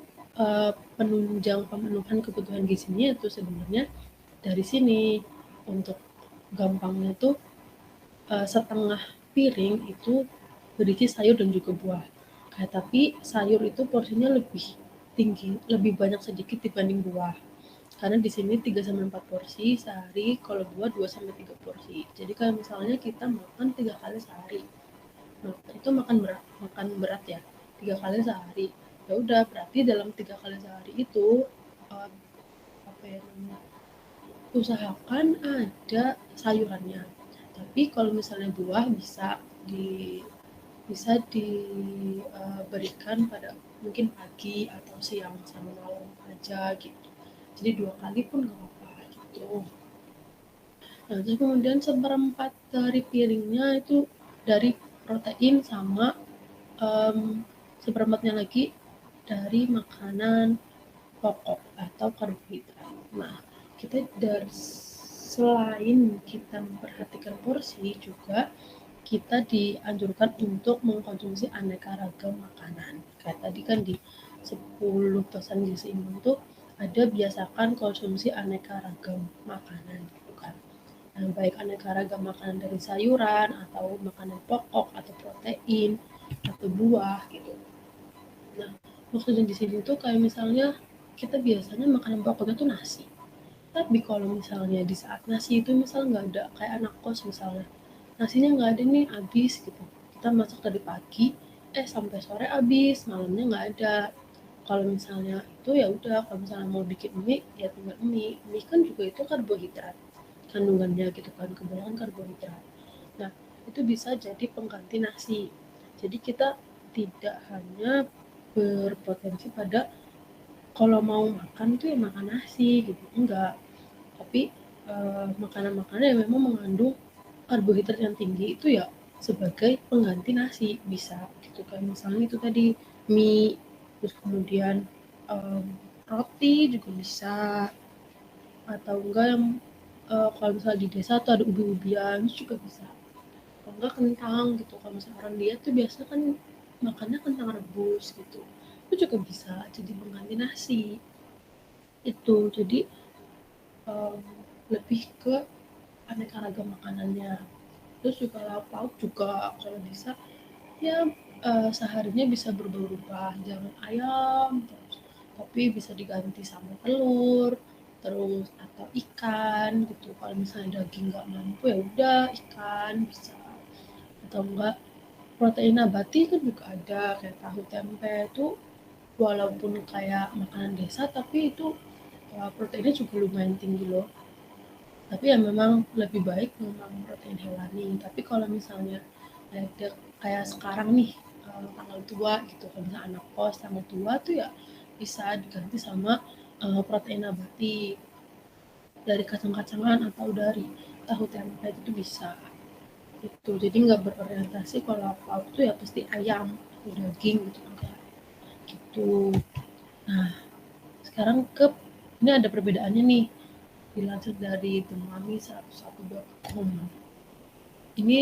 penunjang pemenuhan kebutuhan gizinya itu sebenarnya dari sini. Untuk gampangnya tuh setengah piring itu berisi sayur dan juga buah. Kayak tapi sayur itu porsinya lebih tinggi, lebih banyak sedikit dibanding buah. Karena di sini 3-4 porsi sehari, kalau buah 2-3 porsi. Jadi kalau misalnya kita makan 3 kali sehari. Nah, itu makan berat ya. 3 kali sehari. Ya udah, berarti dalam 3 kali sehari itu uh, apa ya namanya? Usahakan ada sayurannya. Tapi kalau misalnya buah diberikan pada mungkin pagi atau siang sama malam aja gitu. Jadi 2 kali pun nggak apa-apa gitu. Nah, terus kemudian seperempat dari piringnya itu dari protein sama um, seperempatnya lagi dari makanan pokok atau karbohidrat. Nah, kita dari selain kita memperhatikan porsi juga kita dianjurkan untuk mengkonsumsi aneka ragam makanan. Kayak tadi kan di 10 pesan gizi seimbang tuh ada biasakan konsumsi aneka ragam makanan gitu kan. Nah, baik aneka ragam makanan dari sayuran atau makanan pokok atau protein atau buah gitu. Nah, maksudnya di sini tuh kayak misalnya kita biasanya makanan pokoknya tuh nasi. Tapi kalau misalnya di saat nasi itu misal nggak ada, kayak anak kos misalnya, nasinya nggak ada nih, habis gitu. Kita masak dari pagi, sampai sore habis, malamnya nggak ada. Kalau misalnya itu ya udah, kalau misalnya mau bikin mie, ya tinggal mie. Mie kan juga itu karbohidrat kandungannya gitu kan, kebanyakan karbohidrat. Nah, itu bisa jadi pengganti nasi. Jadi kita tidak hanya berpotensi pada kalau mau makan itu ya makan nasi gitu, enggak. Tapi makanan-makanan yang memang mengandung karbohidrat yang tinggi itu ya sebagai pengganti nasi bisa gitu kan. Misalnya itu tadi mie, terus kemudian um, roti juga bisa, atau enggak yang kalau misalnya di desa tuh ada ubi-ubian juga bisa. Kalau enggak kentang gitu, kalau misalnya orang diet tuh biasanya kan makannya kentang rebus gitu, itu juga bisa jadi pengganti nasi itu. Jadi um, lebih ke aneka ragam makanannya. Terus juga lauk pauk juga kalau bisa ya seharinya bisa berubah-ubah, jangan ayam terus, tapi bisa diganti sama telur terus atau ikan gitu. Kalau misalnya daging nggak mampu ya udah ikan bisa, atau enggak protein nabati kan juga ada kayak tahu tempe itu, walaupun kayak makanan desa tapi itu proteinnya juga lumayan tinggi loh. Tapi ya memang lebih baik memang protein hewani. Tapi kalau misalnya ada kayak sekarang nih tanggal tua gitu, kalau misalnya anak kos tanggal tua tuh ya bisa diganti sama protein nabati dari kacang-kacangan atau dari tahu tempe itu bisa gitu. Jadi nggak berorientasi kalau lauk tuh ya pasti ayam atau daging gitu enggak gitu. Nah sekarang ke ini ada perbedaannya nih, dilansir dari temami 101.com. Ini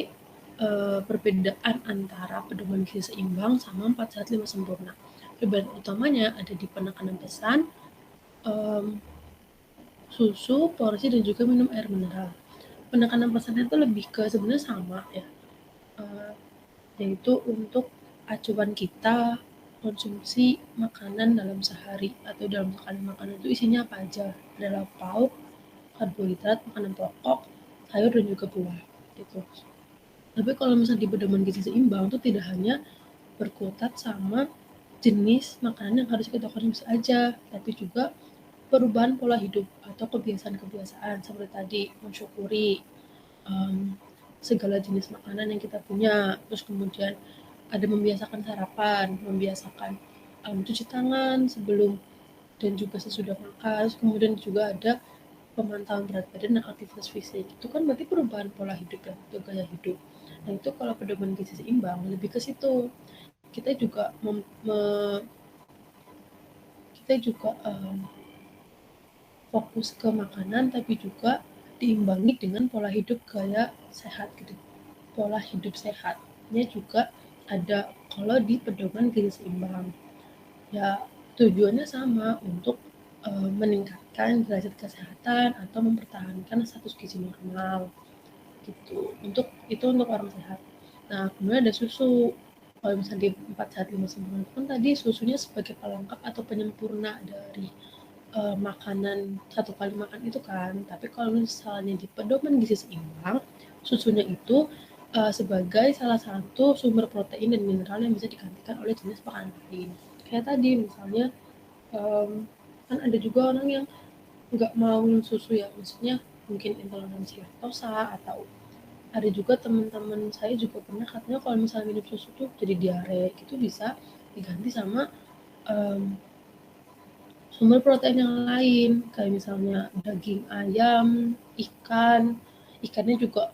perbedaan antara pedoman gizi seimbang sama 4 sehat 5 sempurna. Perbedaan utamanya ada di penekanan pesan, susu, porsi, dan juga minum air mineral. Penekanan pesannya itu lebih ke sebenarnya sama ya, yaitu untuk acuan kita konsumsi makanan dalam sehari atau dalam sekali makanan itu isinya apa aja, adalah pauk, karbohidrat, makanan pokok, sayur, dan juga buah gitu. Tapi kalau misalnya di pedoman gizi seimbang itu tidak hanya berkutat sama jenis makanan yang harus kita konsumsi aja, tapi juga perubahan pola hidup atau kebiasaan-kebiasaan seperti tadi mensyukuri segala jenis makanan yang kita punya, terus kemudian ada membiasakan sarapan, membiasakan cuci tangan sebelum dan juga sesudah makan, terus kemudian juga ada pemantauan berat badan dan aktivitas fisik. Itu kan berarti perubahan pola hidup ya, atau gaya hidup. Nah itu kalau pedoman gizi seimbang lebih ke situ. Kita juga kita juga fokus ke makanan tapi juga diimbangi dengan pola hidup gaya sehat gitu. Pola hidup sehatnya juga ada kalau di pedoman gizi seimbang. Ya tujuannya sama untuk meningkatkan derajat kesehatan atau mempertahankan status gizi normal gitu. Untuk orang sehat. Nah, kemudian ada susu. Kalau misalnya di 4 sehat 5 sempurna kan tadi susunya sebagai pelengkap atau penyempurna dari makanan satu kali makan itu kan. Tapi kalau misalnya di pedoman gizi seimbang, susunya itu sebagai salah satu sumber protein dan mineral yang bisa digantikan oleh jenis makanan lain. Kayak tadi misalnya kan ada juga orang yang nggak mau minum susu ya, maksudnya mungkin intoleransi laktosa, atau ada juga teman-teman saya juga pernah katanya kalau misalnya minum susu tuh jadi diare, itu bisa diganti sama sumber protein yang lain kayak misalnya daging ayam, ikannya juga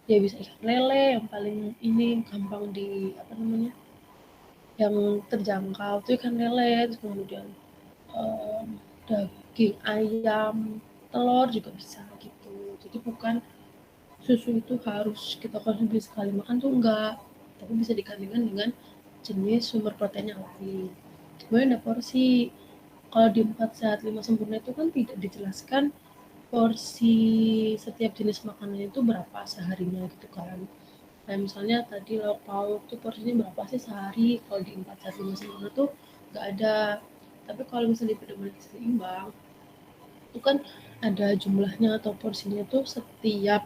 ya bisa ikan lele yang paling ini gampang di apa namanya, yang terjangkau tuh ikan lele, terus kemudian daging ayam, telur juga bisa gitu. Jadi bukan susu itu harus kita konsumsi sekali makan tuh enggak, tapi bisa digantikan dengan jenis sumber protein yang lain. Kemudian ada porsi. Kalau di 4 sehat 5 sempurna itu kan tidak dijelaskan porsi setiap jenis makanan itu berapa seharinya gitu kan. Nah misalnya tadi lauk pauk tuh porsinya berapa sih sehari, kalau di 4 sehat 5 sempurna tuh nggak ada. Tapi kalau misalnya di pedoman gizi seimbang itu kan ada jumlahnya atau porsinya tuh setiap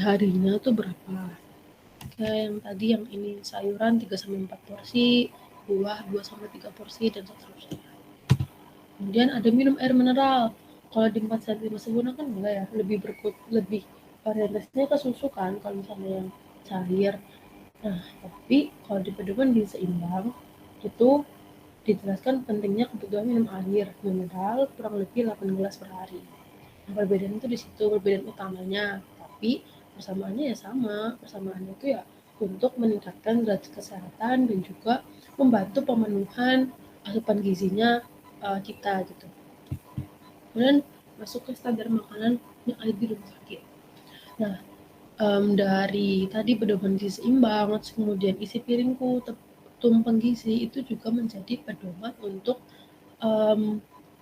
harinya tuh berapa. Kayak yang tadi yang ini sayuran 3-4 porsi, buah 2-3 porsi, dan seterusnya. Kemudian ada minum air mineral. Kalau di 4 sehat 5 sempurna kan enggak ya, lebih orientasinya ke susu kan kalau misalnya yang cair. Nah, tapi kalau di pedoman gizi seimbang itu dijelaskan pentingnya kebutuhan minum air mineral kurang lebih 8 gelas per hari. Nah, perbedaan itu di situ, perbedaan utamanya. Tapi persamaannya ya sama. Persamaannya itu ya untuk meningkatkan derajat kesehatan dan juga membantu pemenuhan asupan gizinya kita gitu. Kemudian masuk ke standar makanan yang ada di rumah sakit. Nah, dari tadi pedoman gizi seimbang, kemudian isi piringku, tumpeng gizi itu juga menjadi pedoman untuk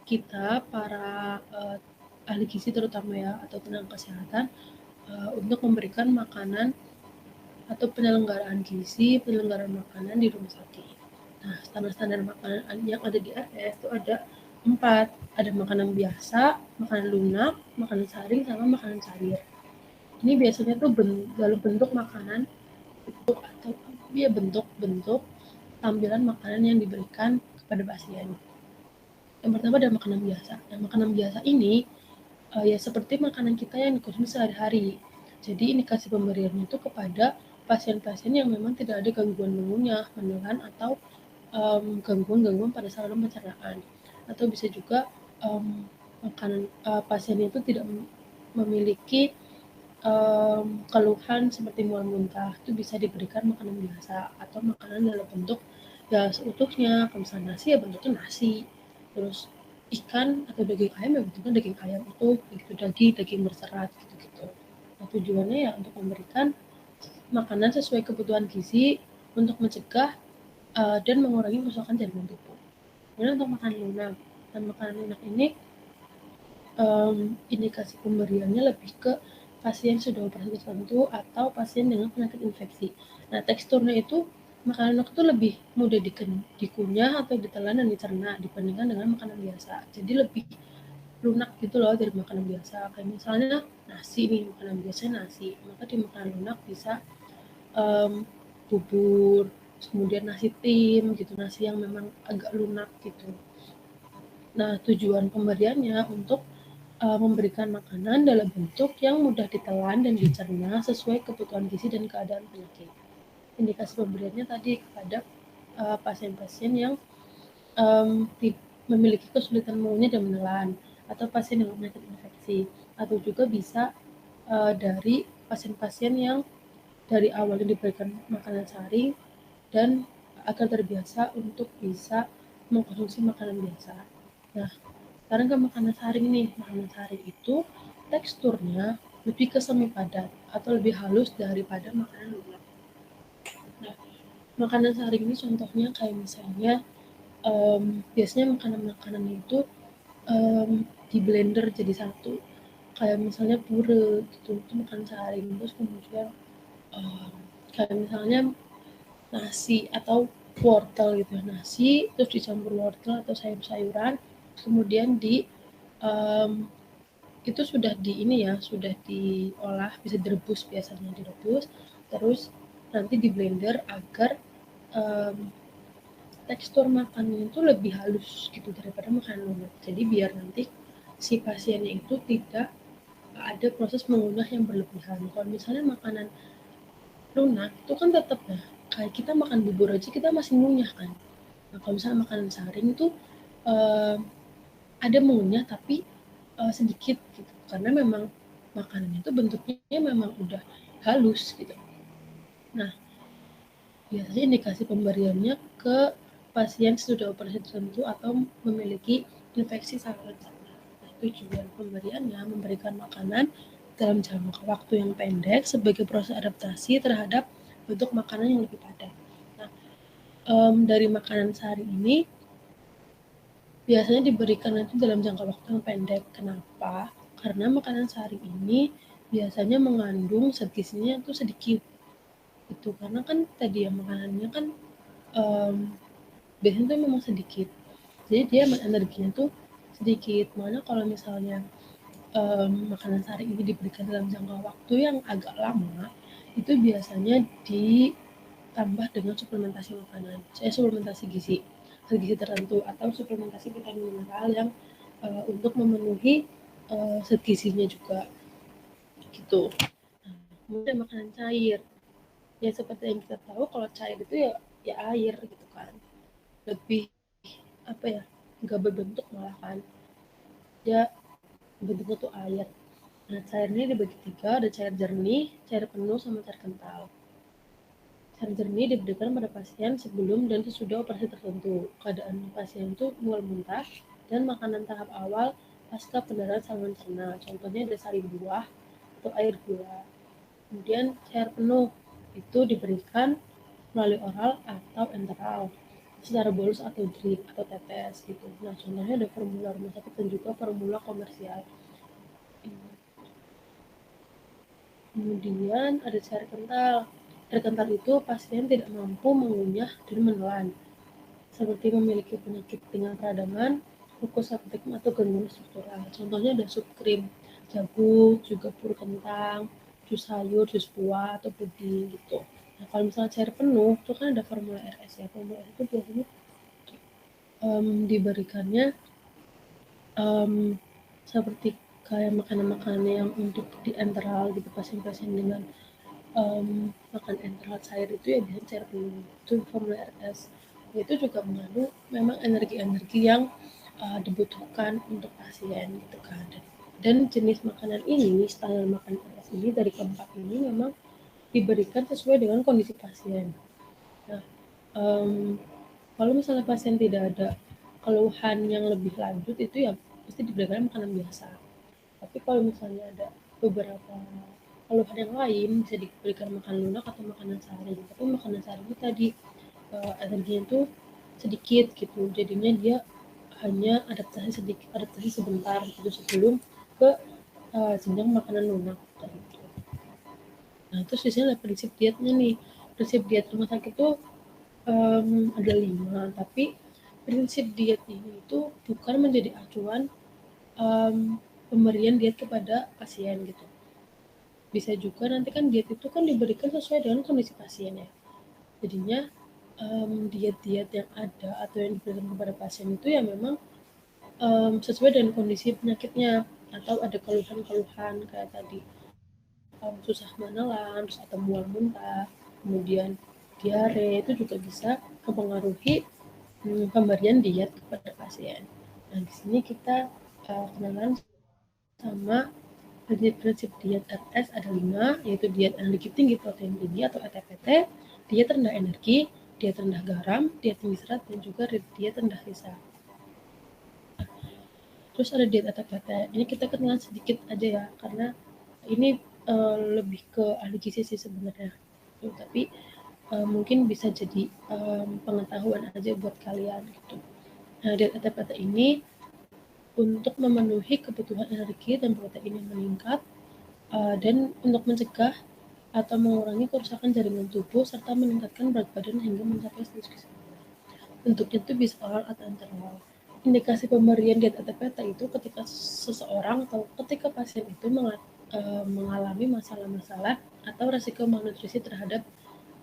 kita para ahli gizi terutama ya, atau tenaga kesehatan untuk memberikan makanan atau penyelenggaraan gizi, penyelenggaraan makanan di rumah sakit. Nah, standar-standar makanan yang ada di RS itu ada 4. Ada makanan biasa, makanan lunak, makanan saring, sama makanan cair. Ini biasanya tuh dalam bentuk makanan atau ya bentuk-bentuk tampilan makanan yang diberikan kepada pasien. Yang pertama ada makanan biasa. Yang makanan biasa ini ya seperti makanan kita yang dikonsumsi sehari-hari. Jadi indikasi pemberiannya itu kepada pasien-pasien yang memang tidak ada gangguan mengunyah, menelan, atau gangguan-gangguan pada saluran pencernaan. Atau bisa juga makanan pasiennya itu tidak memiliki keluhan seperti mual muntah, itu bisa diberikan makanan biasa atau makanan dalam bentuk ya seutuhnya. Kalau misalnya nasi ya bentuknya nasi, terus ikan atau daging ayam ya bentuknya daging ayam utuh gitu, daging berserat gitu-gitu. Nah tujuannya ya untuk memberikan makanan sesuai kebutuhan gizi untuk mencegah dan mengurangi kerusakan jaringan tubuh. Kemudian untuk makanan lunak, dan makanan lunak ini indikasi pemberiannya lebih ke pasien sudah operasi tertentu atau pasien dengan penyakit infeksi. Nah, teksturnya itu makanan lunak itu lebih mudah dikunyah atau ditelan dan dicerna dibandingkan dengan makanan biasa. Jadi lebih lunak gitu loh dari makanan biasa. Kayak misalnya nasi nih, makanan biasa nasi. Maka di makanan lunak bisa bubur, kemudian nasi tim gitu, nasi yang memang agak lunak gitu. Nah, tujuan pemberiannya untuk memberikan makanan dalam bentuk yang mudah ditelan dan dicerna sesuai kebutuhan gizi dan keadaan penyakit. Indikasi pemberiannya tadi kepada pasien-pasien yang memiliki kesulitan mengunyah dan menelan, atau pasien dengan penyakit infeksi, atau juga bisa dari pasien-pasien yang dari awalnya diberikan makanan saring dan agar terbiasa untuk bisa mengkonsumsi makanan biasa. Nah, sekarang ke makanan saring nih. Makanan saring itu teksturnya lebih ke semi padat atau lebih halus daripada makanan lunak. Nah, makanan saring ini contohnya kayak misalnya biasanya makanan-makanan itu di blender jadi satu. Kayak misalnya puree gitu, itu makanan saring. Terus kemudian kayak misalnya nasi atau wortel gitu ya, nasi terus dicampur wortel atau sayur-sayuran, kemudian itu sudah di ini ya, sudah diolah, bisa direbus, biasanya direbus, terus nanti di blender agar tekstur makannya itu lebih halus gitu daripada makanan lunak. Jadi biar nanti si pasiennya itu tidak ada proses mengunyah yang berlebihan. Kalau misalnya makanan lunak itu kan tetap ya, kayak kita makan bubur aja kita masih ngunyah kan. Nah, kalau misalnya makanan saring itu ada mengunyah tapi sedikit gitu, karena memang makanannya itu bentuknya memang udah halus gitu. Nah, biasanya indikasi pemberiannya ke pasien sudah operasi tertentu atau memiliki infeksi saluran cerna. Nah, tujuan pemberiannya memberikan makanan dalam jangka waktu yang pendek sebagai proses adaptasi terhadap bentuk makanan yang lebih padat. Nah, dari makanan sehari ini biasanya diberikan nanti dalam jangka waktu yang pendek. Kenapa? Karena makanan sehari ini biasanya mengandung zat gizinya itu sedikit. Itu karena kan tadi ya makanannya kan biasanya tuh memang sedikit. Jadi dia energinya tuh sedikit. Mana kalau misalnya makanan sehari ini diberikan dalam jangka waktu yang agak lama, itu biasanya ditambah dengan suplementasi makanan. Saya suplementasi gizi tertentu atau suplementasi vitamin mineral yang untuk memenuhi zat gizinya juga gitu. Nah, kemudian makanan cair, ya seperti yang kita tahu kalau cair itu ya air gitu kan, lebih apa ya, nggak berbentuk malah kan, dia bentuknya tuh air. Nah, cairnya dibagi tiga, ada cair jernih, cair penuh, sama cair kental. Cair jernih diberikan pada pasien sebelum dan sesudah operasi tertentu. Keadaan pasien itu mual muntah dan makanan tahap awal pasca pendarahan saluran cerna. Contohnya ada sari buah atau air gula. Kemudian cair penuh itu diberikan melalui oral atau enteral secara bolus atau drip atau tetes gitu. Nah, contohnya ada formula rumah sakit dan juga formula komersial. Kemudian ada cair kental. Cair kental itu pasien tidak mampu mengunyah dan menelan, seperti memiliki penyakit dengan peradangan, lupus septik atau gangguan struktural. Contohnya ada sup krim, jagung, juga pur kentang, jus sayur, jus buah atau puding gitu. Nah, kalau misalnya cair penuh, itu kan ada formula RS ya. Formula RS itu biasanya diberikannya seperti kayak makanan-makanan yang untuk di enteral gitu, pasien-pasien dengan makan enteral cair itu ya biasanya cair penuh, itu formula RS. Itu juga mengandung memang energi-energi yang dibutuhkan untuk pasien gitu kan. Dan jenis makanan ini, standar makan RS ini dari keempat ini memang diberikan sesuai dengan kondisi pasien. Nah, kalau misalnya pasien tidak ada keluhan yang lebih lanjut, itu ya pasti diberikan makanan biasa. Tapi kalau misalnya ada beberapa keluhan yang lain bisa diberikan makan lunak atau makanan sehari. Tapi makanan sehari itu tadi energinya tuh sedikit gitu, jadinya dia hanya adaptasi sebentar gitu sebelum ke jenjang makanan lunak gitu. Nah terus di sini ada prinsip dietnya nih. Prinsip diet rumah sakit tuh ada 5, tapi prinsip diet ini itu bukan menjadi acuan pemberian diet kepada pasien gitu. Bisa juga nanti kan diet itu kan diberikan sesuai dengan kondisi pasien ya. Jadinya diet-diet yang ada atau yang diberikan kepada pasien itu ya memang sesuai dengan kondisi penyakitnya, atau ada keluhan-keluhan kayak tadi susah menelan, terus atau mual muntah, kemudian diare, itu juga bisa mempengaruhi pemberian diet kepada pasien. Nah di sini kita kenalan sama prinsip diet RS ada 5, yaitu diet energi tinggi protein tinggi atau ETPT, diet rendah energi, diet rendah garam, diet tinggi serat, dan juga diet rendah risa. Terus ada diet ETPT. Ini kita kenalan sedikit aja ya, karena ini lebih ke ahli gizi sih sebenarnya. Tapi mungkin bisa jadi pengetahuan aja buat kalian gitu. Nah, diet ETPT ini untuk memenuhi kebutuhan energi dan protein yang meningkat, dan untuk mencegah atau mengurangi kerusakan jaringan tubuh serta meningkatkan berat badan hingga mencapai status gizi. Bentuknya itu bisa oral atau interal. Indikasi pemberian diet ETPT itu ketika seseorang atau ketika pasien itu mengalami masalah-masalah atau resiko malnutrisi terhadap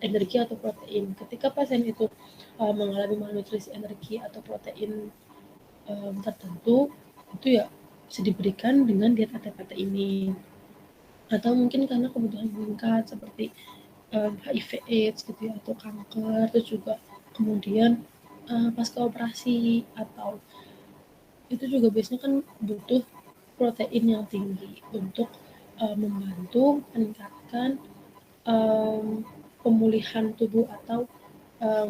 energi atau protein. Ketika pasien itu mengalami malnutrisi energi atau protein tertentu, itu ya bisa diberikan dengan diet ETPT ini. Atau mungkin karena kebutuhan meningkat seperti HIV/AIDS gitu ya, atau kanker, terus juga kemudian pasca operasi, atau itu juga biasanya kan butuh protein yang tinggi untuk membantu meningkatkan pemulihan tubuh atau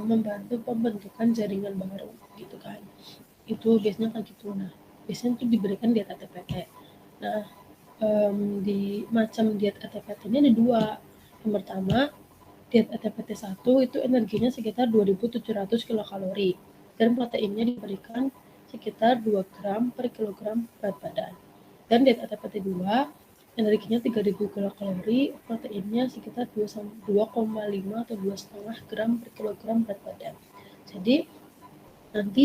membantu pembentukan jaringan baru gitu kan. Itu biasanya kan gitu. Nah biasanya itu diberikan diet ATPT. Nah di macam diet ATPT ini ada 2. Yang pertama diet ATPT 1 itu energinya sekitar 2700 kilokalori dan proteinnya diberikan sekitar 2 gram per kilogram berat badan. Dan diet ATPT 2 energinya 3000 kilokalori, proteinnya sekitar 2,5 atau 2,5 gram per kilogram berat badan. Jadi nanti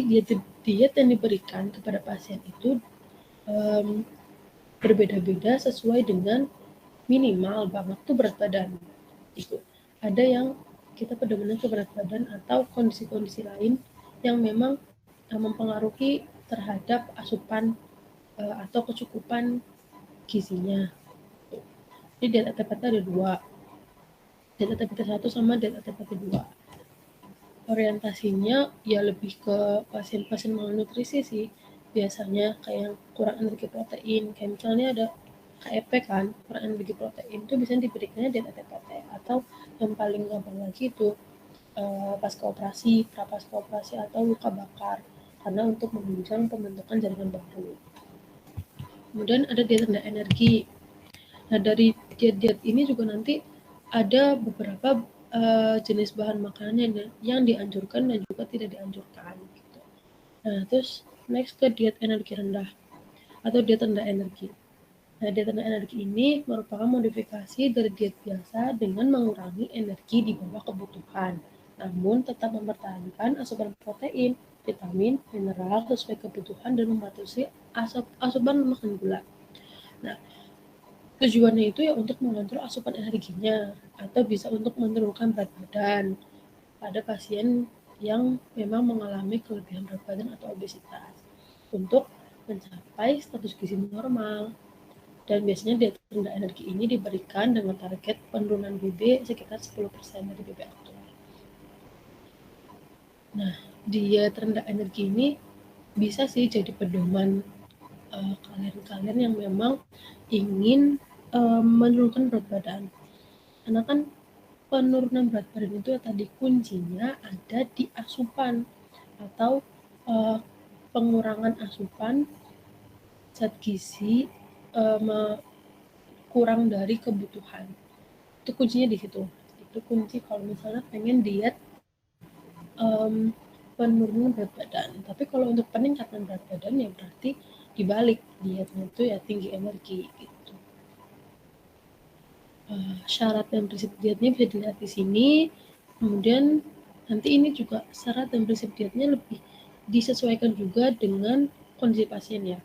diet yang diberikan kepada pasien itu berbeda-beda sesuai dengan minimal banget tuh berat badan itu. Ada yang kita pedoman ke berat badan atau kondisi-kondisi lain yang memang mempengaruhi terhadap asupan atau kecukupan gizinya. Jadi diet ATPT ada 2, diet ATPT 1 sama diet ATPT 2. Orientasinya ya lebih ke pasien-pasien malnutrisi sih, biasanya kayak kurang energi protein, kayak misalnya ada KEP kan, kurang energi protein itu bisa diberikannya diet ATPT. Atau yang paling gampang lagi itu pasca operasi, prapaska operasi, atau luka bakar, karena untuk menunjang pembentukan jaringan baru. Kemudian ada diet rendah energi. Nah dari diet-diet ini juga nanti ada beberapa jenis bahan makanan yang dianjurkan dan juga tidak dianjurkan gitu. Nah terus next ke diet energi rendah atau diet rendah energi. Nah diet rendah energi ini merupakan modifikasi dari diet biasa dengan mengurangi energi di bawah kebutuhan, namun tetap mempertahankan asupan protein, vitamin, mineral sesuai kebutuhan dan membatasi asupan lemak dan gula. Nah tujuannya itu ya untuk mengontrol asupan energinya atau bisa untuk menurunkan berat badan pada pasien yang memang mengalami kelebihan berat badan atau obesitas untuk mencapai status gizi normal. Dan biasanya diet rendah energi ini diberikan dengan target penurunan BB sekitar 10% dari BB aktual. Nah, diet rendah energi ini bisa sih jadi pedoman kalian-kalian yang memang ingin menurunkan berat badan. Karena kan penurunan berat badan itu tadi kuncinya ada di asupan atau pengurangan asupan zat gizi kurang dari kebutuhan. Itu kuncinya di situ. Itu kunci kalau misalnya pengen diet penurunan berat badan. Tapi kalau untuk peningkatan berat badan ya berarti dibalik, dietnya itu ya tinggi energi gitu. Syarat dan prinsip dietnya bisa dilihat di sini. Kemudian nanti ini juga syarat dan prinsip dietnya lebih disesuaikan juga dengan kondisi pasien ya.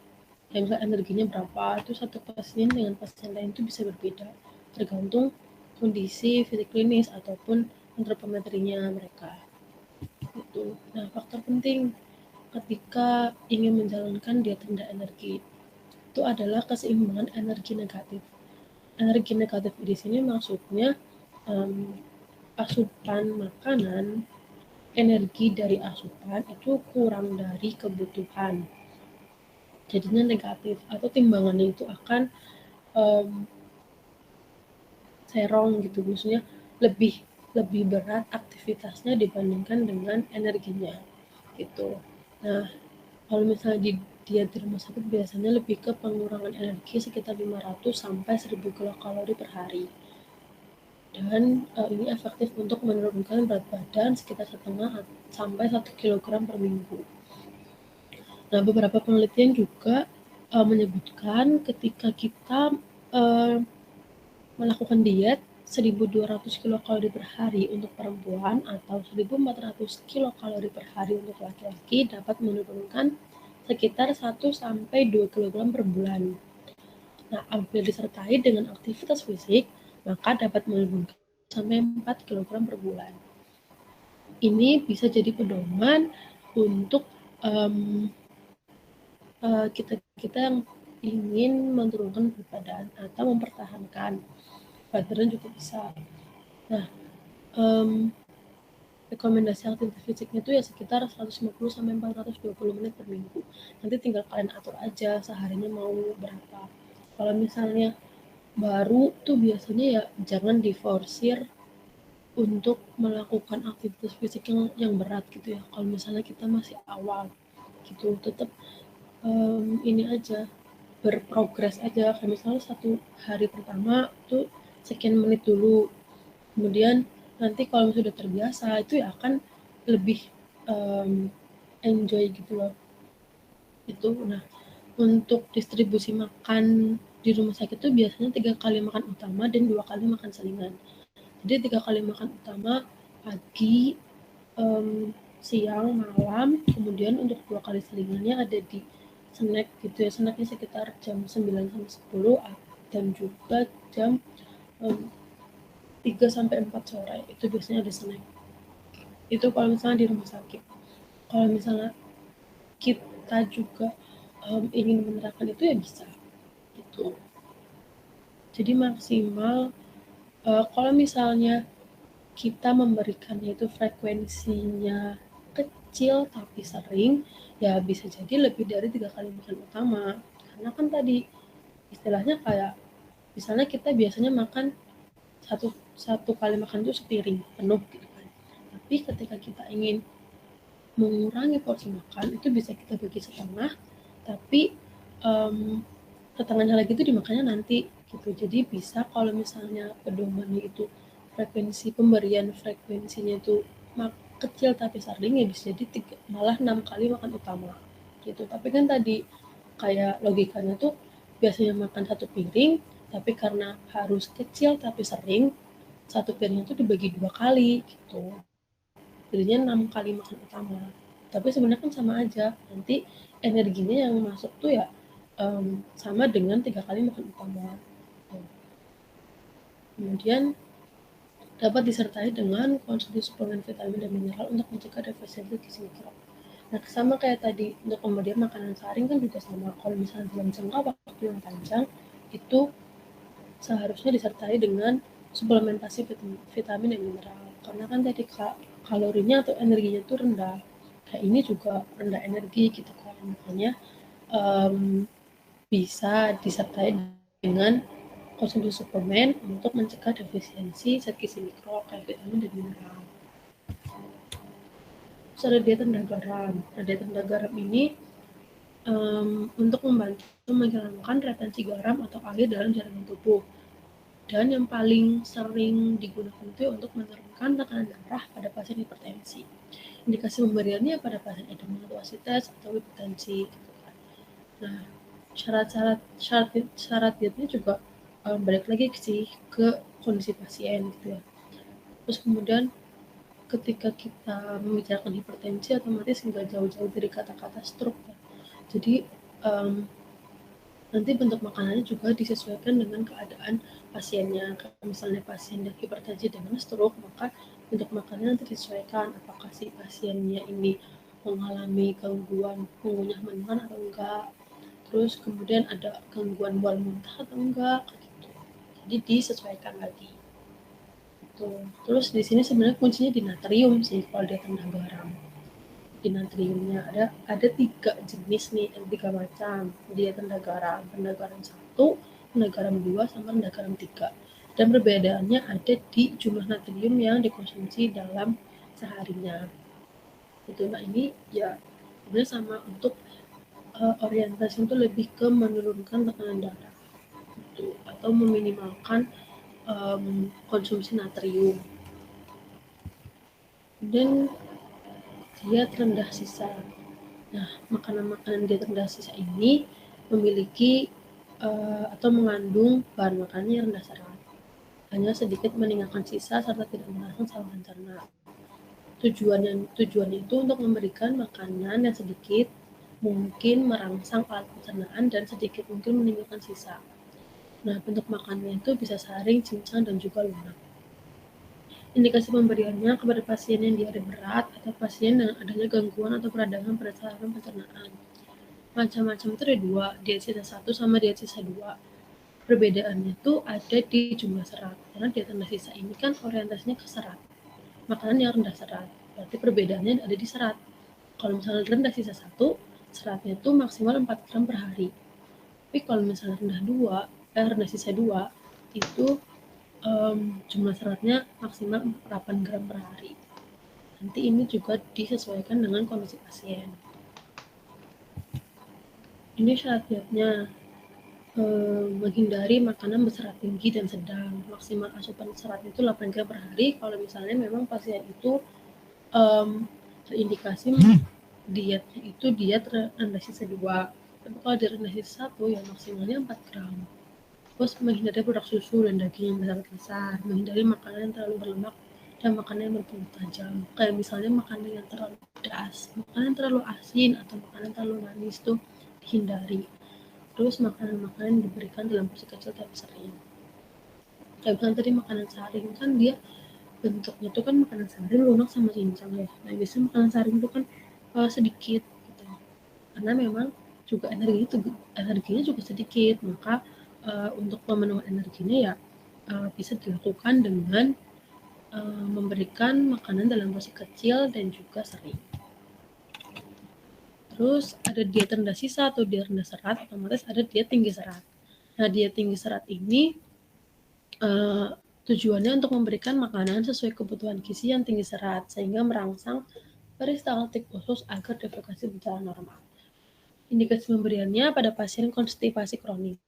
Kayak misalnya energinya berapa, itu satu pasien dengan pasien lain itu bisa berbeda tergantung kondisi fisik klinis ataupun antropometrinya mereka. Gitu. Nah, faktor penting ketika ingin menjalankan diet rendah energi itu adalah keseimbangan energi negatif. Energi negatif di sini maksudnya asupan makanan, energi dari asupan itu kurang dari kebutuhan. Jadinya negatif atau timbangannya itu akan serong gitu, maksudnya lebih berat aktivitasnya dibandingkan dengan energinya gitu. Nah, kalau misalnya diet di rumah sakit biasanya lebih ke pengurangan energi sekitar 500 sampai 1000 kilokalori per hari. Dan ini efektif untuk menurunkan berat badan sekitar 1,5 sampai 1 kilogram per minggu. Nah, beberapa penelitian juga menyebutkan ketika kita melakukan diet 1200 kilokalori per hari untuk perempuan atau 1400 kilokalori per hari untuk laki-laki dapat menurunkan sekitar 1 sampai 2 kg per bulan. Nah, apabila disertai dengan aktivitas fisik, maka dapat menurunkan sampai 4 kg per bulan. Ini bisa jadi pedoman untuk kita yang ingin menurunkan berat badan atau mempertahankan berat badan juga bisa. Nah, rekomendasi aktivitas fisiknya itu ya sekitar 150 sampai 420 menit per minggu. Nanti tinggal kalian atur aja seharinya mau berapa. Kalau misalnya baru tuh biasanya ya jangan diforsir untuk melakukan aktivitas fisik yang berat gitu ya. Kalau misalnya kita masih awal gitu, tetap ini aja berprogres aja. Kayak misalnya 1 hari pertama tuh sekian menit dulu, kemudian nanti kalau sudah terbiasa itu ya akan lebih enjoy gitu loh itu. Nah, untuk distribusi makan di rumah sakit itu biasanya 3 kali makan utama dan 2 kali makan selingan. Jadi 3 kali makan utama pagi, siang, malam, kemudian untuk 2 kali selingannya ada di snack gitu ya. Snacknya sekitar jam 9 sampai 10 dan juga jam 3 sampai 4 sore itu biasanya ada snack. Itu kalau misalnya di rumah sakit. Kalau misalnya kita juga ingin menerapkan itu ya bisa gitu. Jadi maksimal kalau misalnya kita memberikannya itu frekuensinya kecil tapi sering, ya bisa jadi lebih dari 3 kali makan utama. Karena kan tadi istilahnya kayak misalnya kita biasanya makan satu kali makan itu sepiring penuh gitu kan. Tapi ketika kita ingin mengurangi porsi makan itu bisa kita bagi setengah, tapi setengahnya lagi itu dimakannya nanti gitu. Jadi bisa kalau misalnya pedomannya itu frekuensi pemberian frekuensinya itu kecil tapi sering ya bisa jadi malah 6 kali makan utama gitu. Tapi kan tadi kayak logikanya tuh biasanya makan satu piring, tapi karena harus kecil tapi sering, satu piring itu dibagi 2 kali gitu. Jadinya 6 kali makan utama. Tapi sebenarnya kan sama aja. Nanti energinya yang masuk tuh ya sama dengan 3 kali makan utama. Kemudian dapat disertai dengan konsumsi suplemen vitamin dan mineral untuk mencegah defisiensi gizi mikro. Nah, sama kayak tadi untuk pemberian makanan saring kan juga sama. Kalau misalnya dalam jangka waktu yang panjang itu seharusnya disertai dengan suplementasi vitamin dan mineral. Karena kan tadi kalorinya atau energinya itu rendah. Kayak ini juga rendah energi gitu kan. Makanya bisa disertai dengan konsumsi suplemen untuk mencegah defisiensi zat gizi mikro kayak vitamin dan mineral. Terus ada diet rendah garam. Nah, diet rendah garam ini untuk membantu menghilangkan retensi garam atau air dalam jaringan tubuh. Dan yang paling sering digunakan itu untuk menurunkan tekanan darah pada pasien hipertensi. Indikasi pemberiannya pada pasien endometriosis atau hipertensi. Nah, syarat dietnya juga balik lagi sih ke kondisi pasien gitu ya. Terus kemudian ketika kita membicarakan hipertensi, otomatis nggak jauh-jauh dari kata-kata stroke ya. Jadi nanti bentuk makanannya juga disesuaikan dengan keadaan pasiennya. Kalau misalnya pasien yang hipertensi dengan stroke, maka bentuk makanannya nanti disesuaikan. Apakah si pasiennya ini mengalami gangguan mengunyah menahan atau enggak. Terus kemudian ada gangguan mual muntah atau enggak. Gitu. Jadi disesuaikan lagi. Tuh. Terus di sini sebenarnya kuncinya di natrium sih kalau dia rendah garam. Di natriumnya ada 3 jenis nih, ada 3 macam diet rendah garam 1, rendah garam 2, sama rendah garam 3. Dan perbedaannya ada di jumlah natrium yang dikonsumsi dalam seharinya. Itu nah ini ya sebenarnya sama untuk orientasi itu lebih ke menurunkan tekanan darah gitu, atau meminimalkan konsumsi natrium. Dan diet rendah sisa. Nah, makanan-makanan diet rendah sisa ini memiliki atau mengandung bahan makanan yang rendah serat, hanya sedikit meninggalkan sisa serta tidak merangsang saluran cerna. Tujuannya itu untuk memberikan makanan yang sedikit mungkin merangsang alat pencernaan dan sedikit mungkin meninggalkan sisa. Nah, bentuk makanannya itu bisa saring, cincang, dan juga lunak. Indikasi pemberiannya kepada pasien yang diare berat atau pasien dengan adanya gangguan atau peradangan pada saluran pencernaan. Macam-macam itu ada 2, diet sisa 1 sama diet sisa 2. Perbedaannya itu ada di jumlah serat. Karena diet rendah sisa ini kan orientasinya ke serat. Makanan yang rendah serat. Berarti perbedaannya ada di serat. Kalau misalnya rendah sisa 1, seratnya itu maksimal 4 gram per hari. Tapi kalau misalnya rendah sisa 2, itu jumlah seratnya maksimal 8 gram per hari. Nanti ini juga disesuaikan dengan kondisi pasien. Ini syarat dietnya, menghindari makanan berserat tinggi dan sedang. Maksimal asupan serat itu 8 gram per hari kalau misalnya memang pasien itu terindikasi dietnya itu diet rendah sisa 2. Tapi kalau diet rendah sisa 1 ya maksimalnya 4 gram. Terus menghindari produk susu dan daging yang berlemak besar, menghindari makanan yang terlalu berlemak dan makanan yang berbau tajam. Kayak misalnya makanan yang terlalu pedas, makanan yang terlalu asin, atau makanan terlalu manis tuh dihindari. Terus makanan-makanan diberikan dalam porsi kecil tapi sering. Kayak misalnya tadi makanan saring kan dia bentuknya tuh kan makanan saring lunak sama cincang ya. Nah biasanya makanan saring itu kan sedikit gitu. Karena memang juga energinya juga sedikit, maka untuk pemenuhan energinya ya bisa dilakukan dengan memberikan makanan dalam porsi kecil dan juga sering. Terus ada diet rendah sisa atau diet rendah serat, otomatis ada diet tinggi serat. Nah, diet tinggi serat ini tujuannya untuk memberikan makanan sesuai kebutuhan gizi yang tinggi serat, sehingga merangsang peristaltik usus agar defekasi berjalan normal. Indikasi pemberiannya pada pasien konstipasi kronis.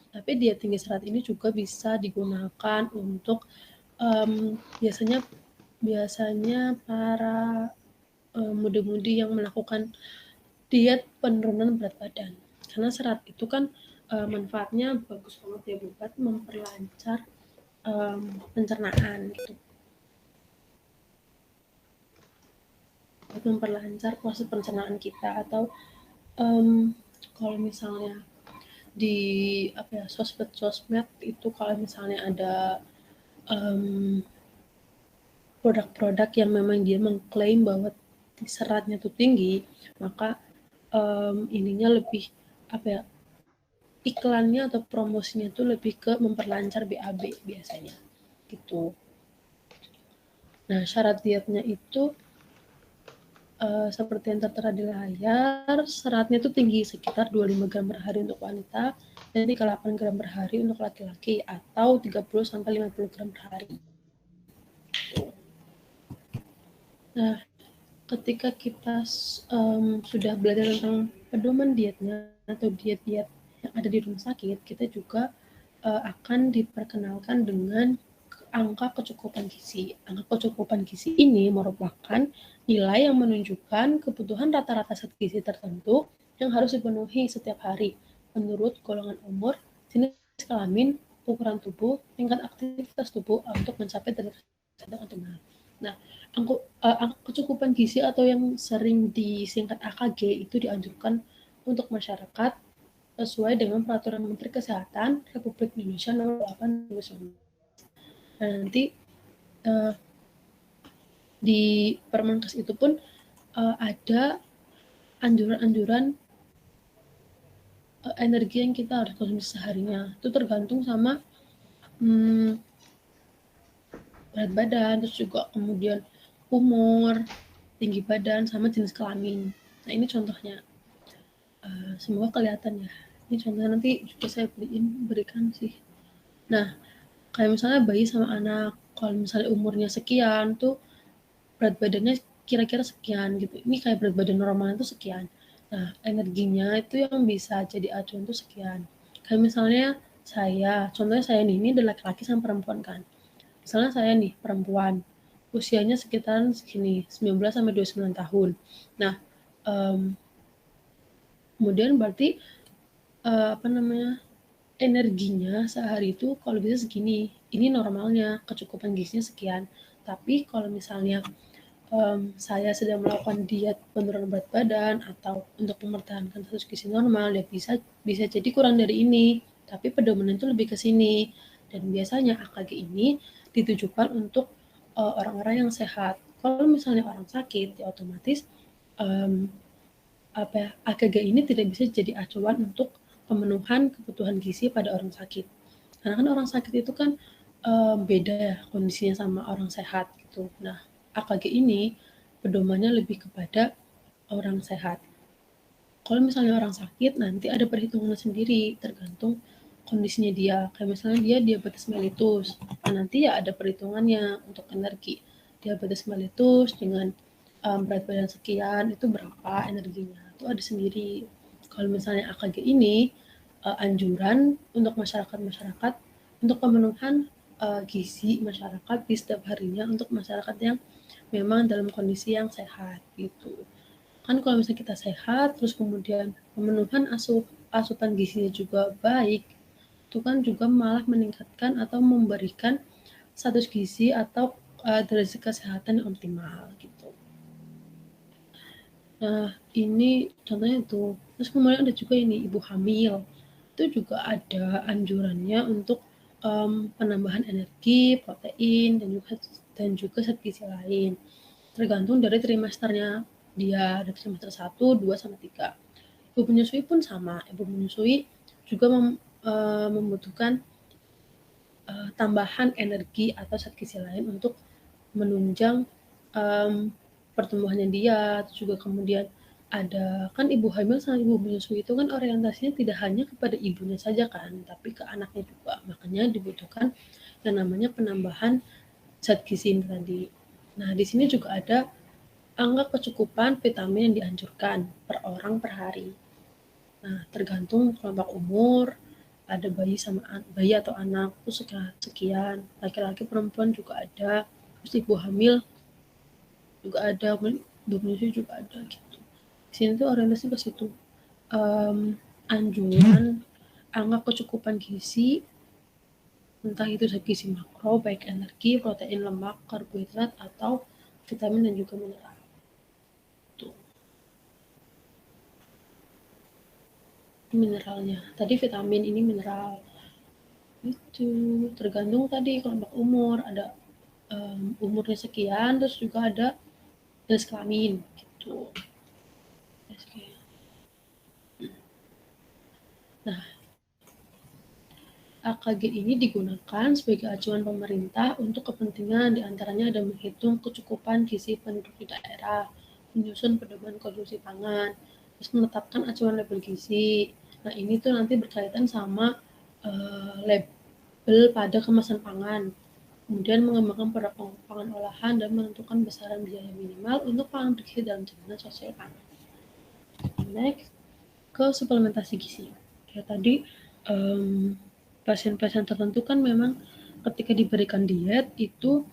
Tapi diet tinggi serat ini juga bisa digunakan untuk biasanya para mudi-mudi yang melakukan diet penurunan berat badan. Karena serat itu kan manfaatnya bagus banget ya buat memperlancar pencernaan gitu. Buat memperlancar proses pencernaan kita atau kalau misalnya di sosmed itu kalau misalnya ada produk-produk yang memang dia mengklaim bahwa seratnya itu tinggi, maka ininya lebih iklannya atau promosinya itu lebih ke memperlancar BAB biasanya gitu. Nah, syarat dietnya itu seperti yang tertera di layar, seratnya itu tinggi sekitar 25 gram per hari untuk wanita dan 38 gram per hari untuk laki-laki atau 30 sampai 50 gram per hari. Nah, ketika kita sudah belajar tentang pedoman dietnya atau diet-diet yang ada di rumah sakit, kita juga akan diperkenalkan dengan angka kecukupan gizi. Angka kecukupan gizi ini merupakan nilai yang menunjukkan kebutuhan rata-rata zat gizi tertentu yang harus dipenuhi setiap hari menurut golongan umur, jenis kelamin, ukuran tubuh, tingkat aktivitas tubuh untuk mencapai derajat sedang atau berat. Nah, angka kecukupan gizi atau yang sering disingkat AKG itu dianjurkan untuk masyarakat sesuai dengan Peraturan Menteri Kesehatan Republik Indonesia Nomor 8 2019. Nah, nanti di Permenkes itu pun ada anjuran-anjuran energi yang kita harus konsumsi seharinya. Itu tergantung sama berat badan, terus juga kemudian umur, tinggi badan, sama jenis kelamin. Nah, ini contohnya. Semoga kelihatan ya. Ini contohnya nanti juga saya berikan sih. Nah, kayak misalnya bayi sama anak, kalau misalnya umurnya sekian tuh berat badannya kira-kira sekian gitu. Ini kayak berat badan normal itu sekian. Nah, energinya itu yang bisa jadi acuan tuh sekian. Kayak misalnya contohnya saya nih, ini adalah laki-laki sama perempuan kan. Misalnya saya nih perempuan, usianya sekitaran segini, 19 sampai 29 tahun. Nah, kemudian berarti energinya sehari itu kalau bisa segini. Ini normalnya, kecukupan gizinya sekian. Tapi kalau misalnya saya sedang melakukan diet penurunan berat badan atau untuk mempertahankan status gizi normal, ya bisa jadi kurang dari ini. Tapi pedoman itu lebih ke sini. Dan biasanya AKG ini ditujukan untuk orang-orang yang sehat. Kalau misalnya orang sakit, ya otomatis AKG ini tidak bisa jadi acuan untuk pemenuhan kebutuhan gizi pada orang sakit. Karena kan orang sakit itu kan beda ya kondisinya sama orang sehat gitu. Nah, AKG ini pedomannya lebih kepada orang sehat. Kalau misalnya orang sakit, nanti ada perhitungannya sendiri, tergantung kondisinya dia. Kayak misalnya dia diabetes mellitus, nah nanti ya ada perhitungannya untuk energi. Diabetes mellitus dengan berat badan sekian, itu berapa energinya, itu ada sendiri. Kalau misalnya AKG ini anjuran untuk masyarakat-masyarakat untuk pemenuhan gizi masyarakat di setiap harinya untuk masyarakat yang memang dalam kondisi yang sehat gitu. Kan kalau misalnya kita sehat, terus kemudian pemenuhan asupan gizinya juga baik, itu kan juga malah meningkatkan atau memberikan status gizi atau derajat kesehatan yang optimal gitu. Nah, ini contohnya itu. Terus kemudian ada juga ini ibu hamil. Itu juga ada anjurannya untuk penambahan energi, protein, dan juga zat gizi lain. Tergantung dari trimesternya dia, ada trimester 1, 2, sama 3. Ibu menyusui pun sama. Ibu menyusui juga membutuhkan tambahan energi atau zat gizi lain untuk menunjang pertumbuhannya dia. Terus juga kemudian ada kan ibu hamil sama ibu menyusui itu kan orientasinya tidak hanya kepada ibunya saja kan, tapi ke anaknya juga. Makanya dibutuhkan yang namanya penambahan zat gizi tadi. Nah, di sini juga ada angka kecukupan vitamin yang dianjurkan per orang per hari. Nah, tergantung kelompok umur, ada bayi atau anak itu sekian, laki-laki perempuan juga ada, terus ibu hamil juga ada, ibu menyusui juga ada gitu. Di sini tuh orientasi ke situ. Anjuran angka kecukupan gizi, entah itu zat gizi makro, baik energi, protein, lemak, karbohidrat, atau vitamin dan juga mineral. Tuh. Mineralnya. Tadi vitamin, ini mineral. Itu tergantung tadi kelompok umur, ada umurnya sekian, terus juga ada jenis kelamin gitu. Nah, AKG ini digunakan sebagai acuan pemerintah untuk kepentingan diantaranya ada menghitung kecukupan gizi penduduk di daerah, menyusun pedoman konsumsi pangan, terus menetapkan acuan label gizi. Nah, ini tuh nanti berkaitan sama label pada kemasan pangan. Kemudian mengembangkan produk pangan olahan dan menentukan besaran biaya minimal untuk pangan bergizi dalam jaminan sosial pangan. Next. ke suplementasi gizi. Kayak tadi pasien-pasien tertentu kan memang ketika diberikan diet itu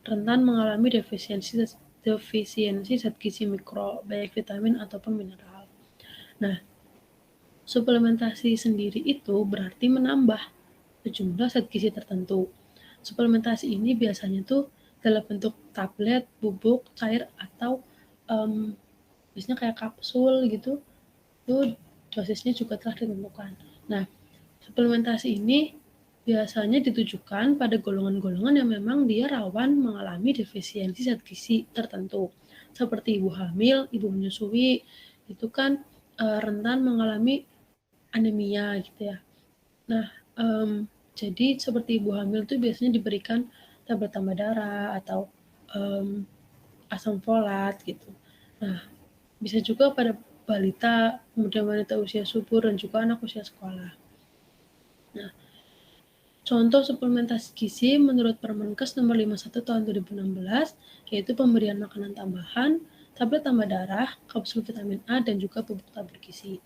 rentan mengalami defisiensi zat gizi mikro, baik vitamin ataupun mineral. Nah, suplementasi sendiri itu berarti menambah sejumlah zat gizi tertentu. Suplementasi ini biasanya tuh dalam bentuk tablet, bubuk, cair, atau biasanya kayak kapsul gitu. Itu dosisnya juga telah ditentukan. Nah, suplementasi ini biasanya ditujukan pada golongan-golongan yang memang dia rawan mengalami defisiensi zat gizi tertentu. Seperti ibu hamil, ibu menyusui, itu kan rentan mengalami anemia gitu ya. Nah, jadi seperti ibu hamil itu biasanya diberikan tablet tambah darah atau asam folat gitu. Nah, bisa juga pada balita, kemudian wanita usia subur, dan juga anak usia sekolah. Nah, contoh suplementasi gizi menurut Permenkes nomor 51 tahun 2016 yaitu pemberian makanan tambahan, tablet tambah darah, kapsul vitamin A, dan juga bubuk tabur gizi.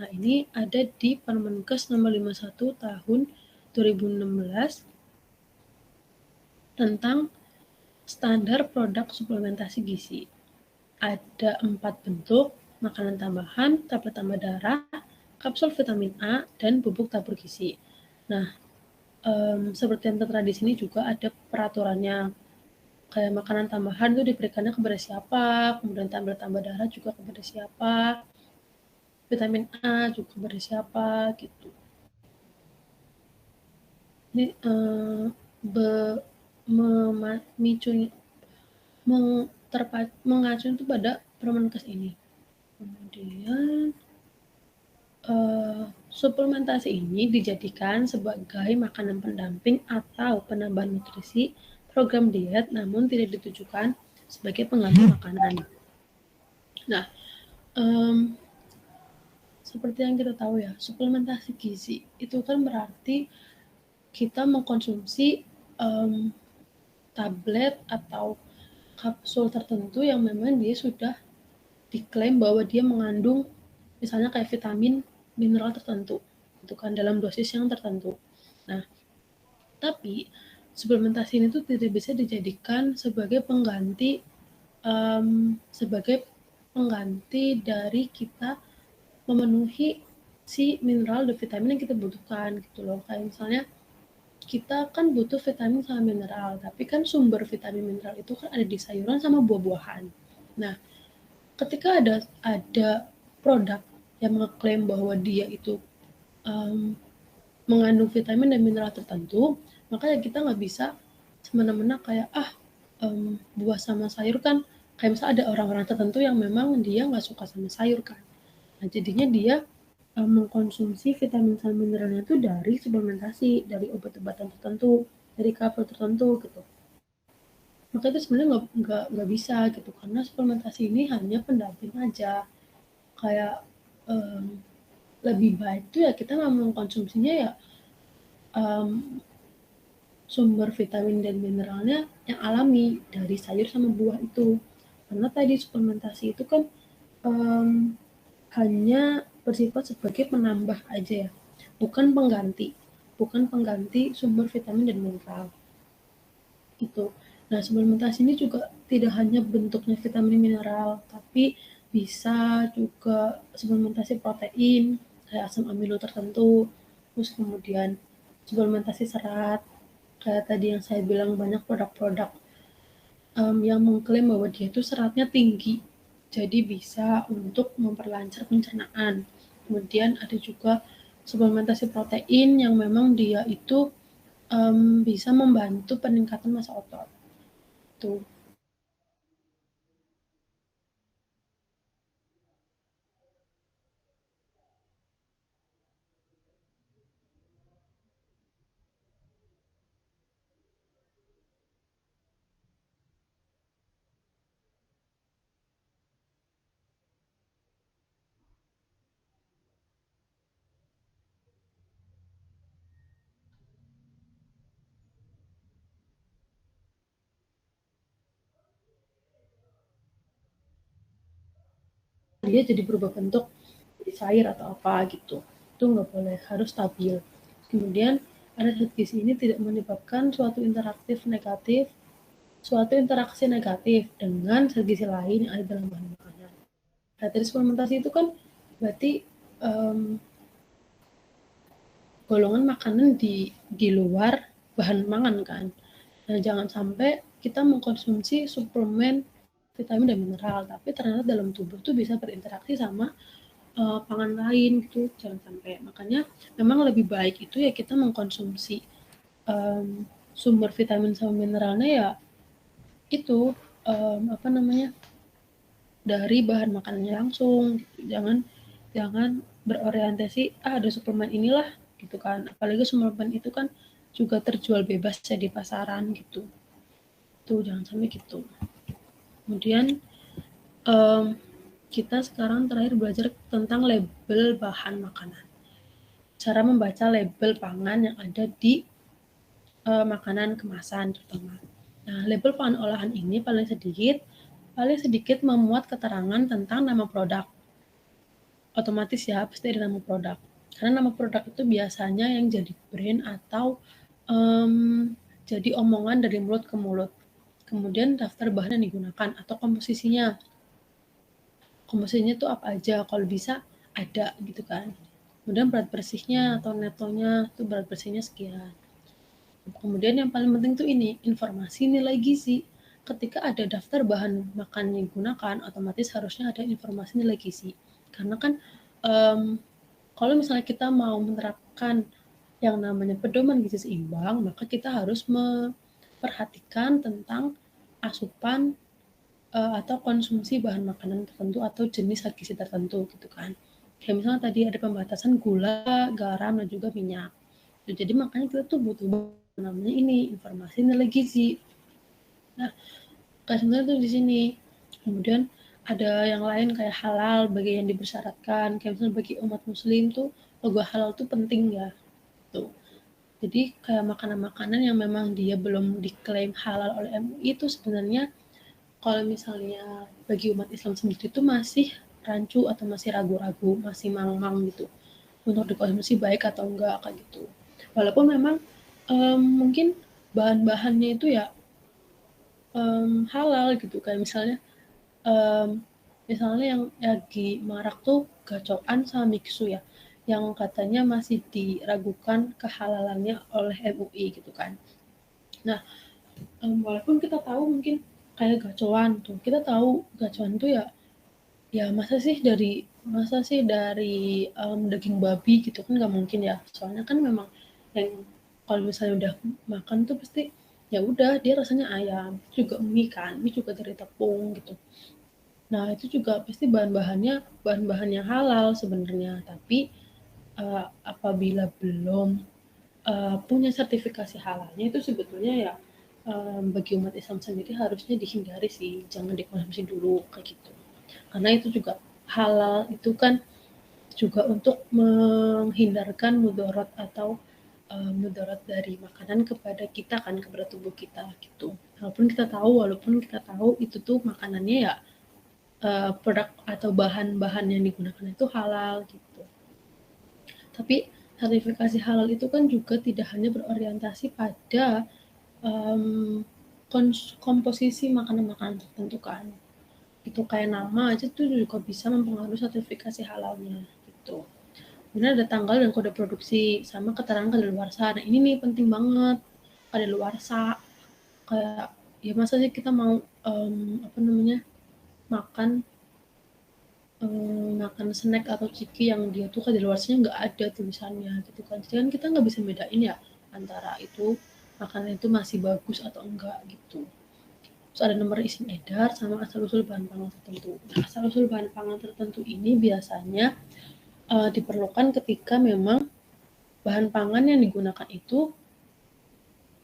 Nah, ini ada di Permenkes nomor 51 tahun 2016 tentang standar produk suplementasi gizi. Ada 4 bentuk, makanan tambahan, tablet tambah darah, kapsul vitamin A, dan bubuk tabur gizi. Nah, seperti yang tertera di sini juga ada peraturannya. Kayak makanan tambahan itu diberikannya kepada siapa, kemudian tablet tambah darah juga kepada siapa, vitamin A juga kepada siapa, gitu. Ini memicu mengacu itu pada Permenkes ini. Kemudian suplementasi ini dijadikan sebagai makanan pendamping atau penambah nutrisi program diet, namun tidak ditujukan sebagai pengganti makanan. Nah, seperti yang kita tahu ya, suplementasi gizi itu kan berarti kita mengkonsumsi tablet atau kapsul tertentu yang memang dia sudah diklaim bahwa dia mengandung misalnya kayak vitamin, mineral tertentu, itu kan dalam dosis yang tertentu. Nah, tapi suplementasi ini tuh tidak bisa dijadikan sebagai pengganti dari kita memenuhi si mineral dan vitamin yang kita butuhkan gitu loh. Kayak misalnya kita kan butuh vitamin sama mineral, tapi kan sumber vitamin mineral itu kan ada di sayuran sama buah-buahan. Nah, ketika ada produk yang mengklaim bahwa dia itu mengandung vitamin dan mineral tertentu, makanya kita nggak bisa semena-mena kayak buah sama sayur kan kayak misalnya ada orang-orang tertentu yang memang dia nggak suka sama sayur kan. Nah, jadinya dia mengkonsumsi vitamin dan mineralnya itu dari suplementasi, dari obat-obatan tertentu, dari kapsul tertentu gitu. Maka itu sebenarnya nggak bisa gitu karena suplementasi ini hanya pendamping aja. Kayak lebih baik tuh ya kita memang mengkonsumsinya ya sumber vitamin dan mineralnya yang alami dari sayur sama buah itu. Karena tadi suplementasi itu kan hanya bersifat sebagai penambah aja ya, bukan pengganti sumber vitamin dan mineral itu. Nah, suplementasi ini juga tidak hanya bentuknya vitamin mineral, tapi bisa juga suplementasi protein kayak asam amino tertentu, terus kemudian suplementasi serat kayak tadi yang saya bilang banyak produk-produk yang mengklaim bahwa dia itu seratnya tinggi, jadi bisa untuk memperlancar pencernaan. Kemudian ada juga suplementasi protein yang memang dia itu bisa membantu peningkatan massa otot. Tuh. dia jadi berubah bentuk jadi cair atau apa gitu. Itu nggak boleh, harus stabil. Kemudian ada zat gizi ini tidak menyebabkan suatu interaksi negatif dengan zat gizi lain yang ada dalam bahan makanan. Nah, dari fermentasi itu kan berarti golongan makanan di luar bahan pangan kan. Nah, jangan sampai kita mengkonsumsi suplemen vitamin dan mineral, tapi ternyata dalam tubuh tuh bisa berinteraksi sama pangan lain gitu. Jangan sampai. Makanya memang lebih baik itu ya kita mengkonsumsi sumber vitamin sama mineralnya ya itu apa namanya dari bahan makanannya langsung gitu. Jangan berorientasi ada suplemen inilah gitu kan, apalagi suplemen itu kan juga terjual bebas ya di pasaran gitu, tuh jangan sampai gitu. Kemudian kita sekarang terakhir belajar tentang label bahan makanan, cara membaca label pangan yang ada di makanan kemasan terutama. Nah, label pangan olahan ini paling sedikit memuat keterangan tentang nama produk. Otomatis ya pasti ada nama produk. Karena nama produk itu biasanya yang jadi brand atau jadi omongan dari mulut ke mulut. Kemudian daftar bahan yang digunakan atau komposisinya. Komposisinya itu apa aja, kalau bisa ada gitu kan. Kemudian berat bersihnya atau netonya itu berat bersihnya sekian. Kemudian yang paling penting tuh ini, informasi nilai gizi. Ketika ada daftar bahan makan yang digunakan, otomatis harusnya ada informasi nilai gizi. Karena kan kalau misalnya kita mau menerapkan yang namanya pedoman gizi seimbang, maka kita harus memperhatikan tentang asupan atau konsumsi bahan makanan tertentu atau jenis zat gizi tertentu gitu kan. Kayak misalnya tadi ada pembatasan gula, garam, dan juga minyak. Jadi makanya kita tuh butuh namanya ini informasi nilai gizi. Nah, kasusnya tuh di sini. Kemudian ada yang lain kayak halal bagi yang dipersyaratkan. Kayak misalnya bagi umat muslim tuh logo halal tuh penting ya. Tuh. Jadi kayak makanan-makanan yang memang dia belum diklaim halal oleh MUI itu sebenarnya kalau misalnya bagi umat Islam sendiri itu masih rancu atau masih ragu-ragu, masih mang-mang gitu untuk dikonsumsi baik atau enggak kayak gitu. Walaupun memang mungkin bahan-bahannya itu ya halal gitu, kayak misalnya yang lagi marak tuh gacoan sama mixu ya, yang katanya masih diragukan kehalalannya oleh MUI gitu kan. Nah, walaupun kita tahu mungkin kayak gacoan tuh, kita tahu gacoan tuh ya masa sih dari daging babi gitu kan, nggak mungkin ya, soalnya kan memang yang kalau misalnya udah makan tuh pasti ya udah dia rasanya ayam, juga mie kan, mie juga dari tepung gitu. Nah itu juga pasti bahan-bahan yang halal sebenarnya, tapi apabila belum punya sertifikasi halalnya itu sebetulnya ya bagi umat Islam sendiri harusnya dihindari sih, jangan dikonsumsi dulu kayak gitu. Karena itu juga halal itu kan juga untuk menghindarkan mudarat atau mudarat dari makanan kepada kita kan, kepada tubuh kita gitu. Walaupun kita tahu itu tuh makanannya ya produk atau bahan-bahan yang digunakan itu halal gitu. Tapi sertifikasi halal itu kan juga tidak hanya berorientasi pada komposisi makanan-makanan tertentu kan. Itu kayak nama aja tuh juga bisa mempengaruhi sertifikasi halalnya gitu. Kemudian ada tanggal dan kode produksi sama keterangan kadaluarsa. Nah ini nih penting banget, kadaluarsa. Kayak ya masa sih kita mau makan makan snack atau ciki yang dia tuh kadaluarsanya nggak ada tulisannya gitu kan. Jadi kan kita nggak bisa bedain ya antara itu makanan itu masih bagus atau enggak gitu. Terus ada nomor izin edar sama asal-usul bahan pangan tertentu. Nah, asal-usul bahan pangan tertentu ini biasanya diperlukan ketika memang bahan pangan yang digunakan itu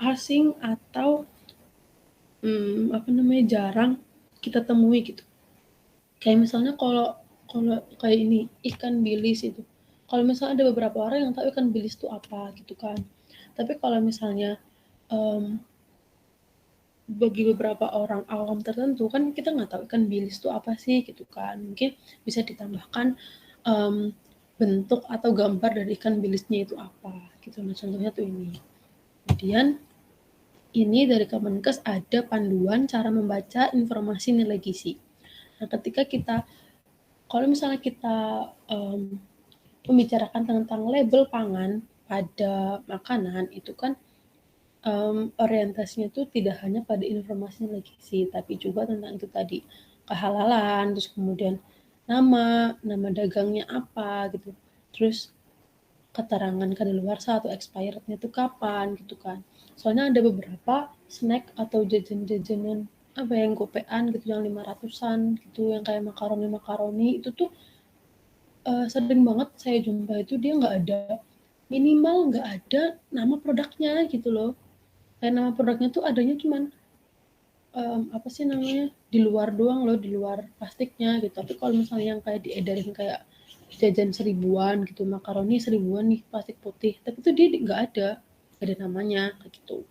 asing atau jarang kita temui gitu. Kayak misalnya kalau kayak ini ikan bilis itu. Kalau misalnya ada beberapa orang yang tahu ikan bilis itu apa gitu kan. Tapi kalau misalnya bagi beberapa orang awam tertentu kan kita nggak tahu ikan bilis itu apa sih gitu kan. Mungkin bisa ditambahkan bentuk atau gambar dari ikan bilisnya itu apa gitu. Nah contohnya tuh ini. Kemudian ini dari Kemenkes ada panduan cara membaca informasi nilai gizi. Nah ketika kita kalau misalnya kita membicarakan tentang label pangan pada makanan itu kan orientasinya itu tidak hanya pada informasi nilai gizi, tapi juga tentang itu tadi kehalalan, terus kemudian nama dagangnya apa gitu, terus keterangan kadaluarsa atau expirednya itu kapan gitu kan. Soalnya ada beberapa snack atau jajan-jajanan apa yang gopean gitu yang 500-an gitu yang kayak makaroni itu tuh sering banget saya jumpa itu dia nggak ada minimal nggak ada nama produknya gitu loh. Kayak nama produknya tuh adanya cuman apa sih namanya di luar doang loh, di luar plastiknya gitu. Tapi kalau misalnya yang kayak diedarin kayak jajan seribuan gitu, makaroni seribuan nih plastik putih, tapi itu dia nggak ada namanya kayak gitu.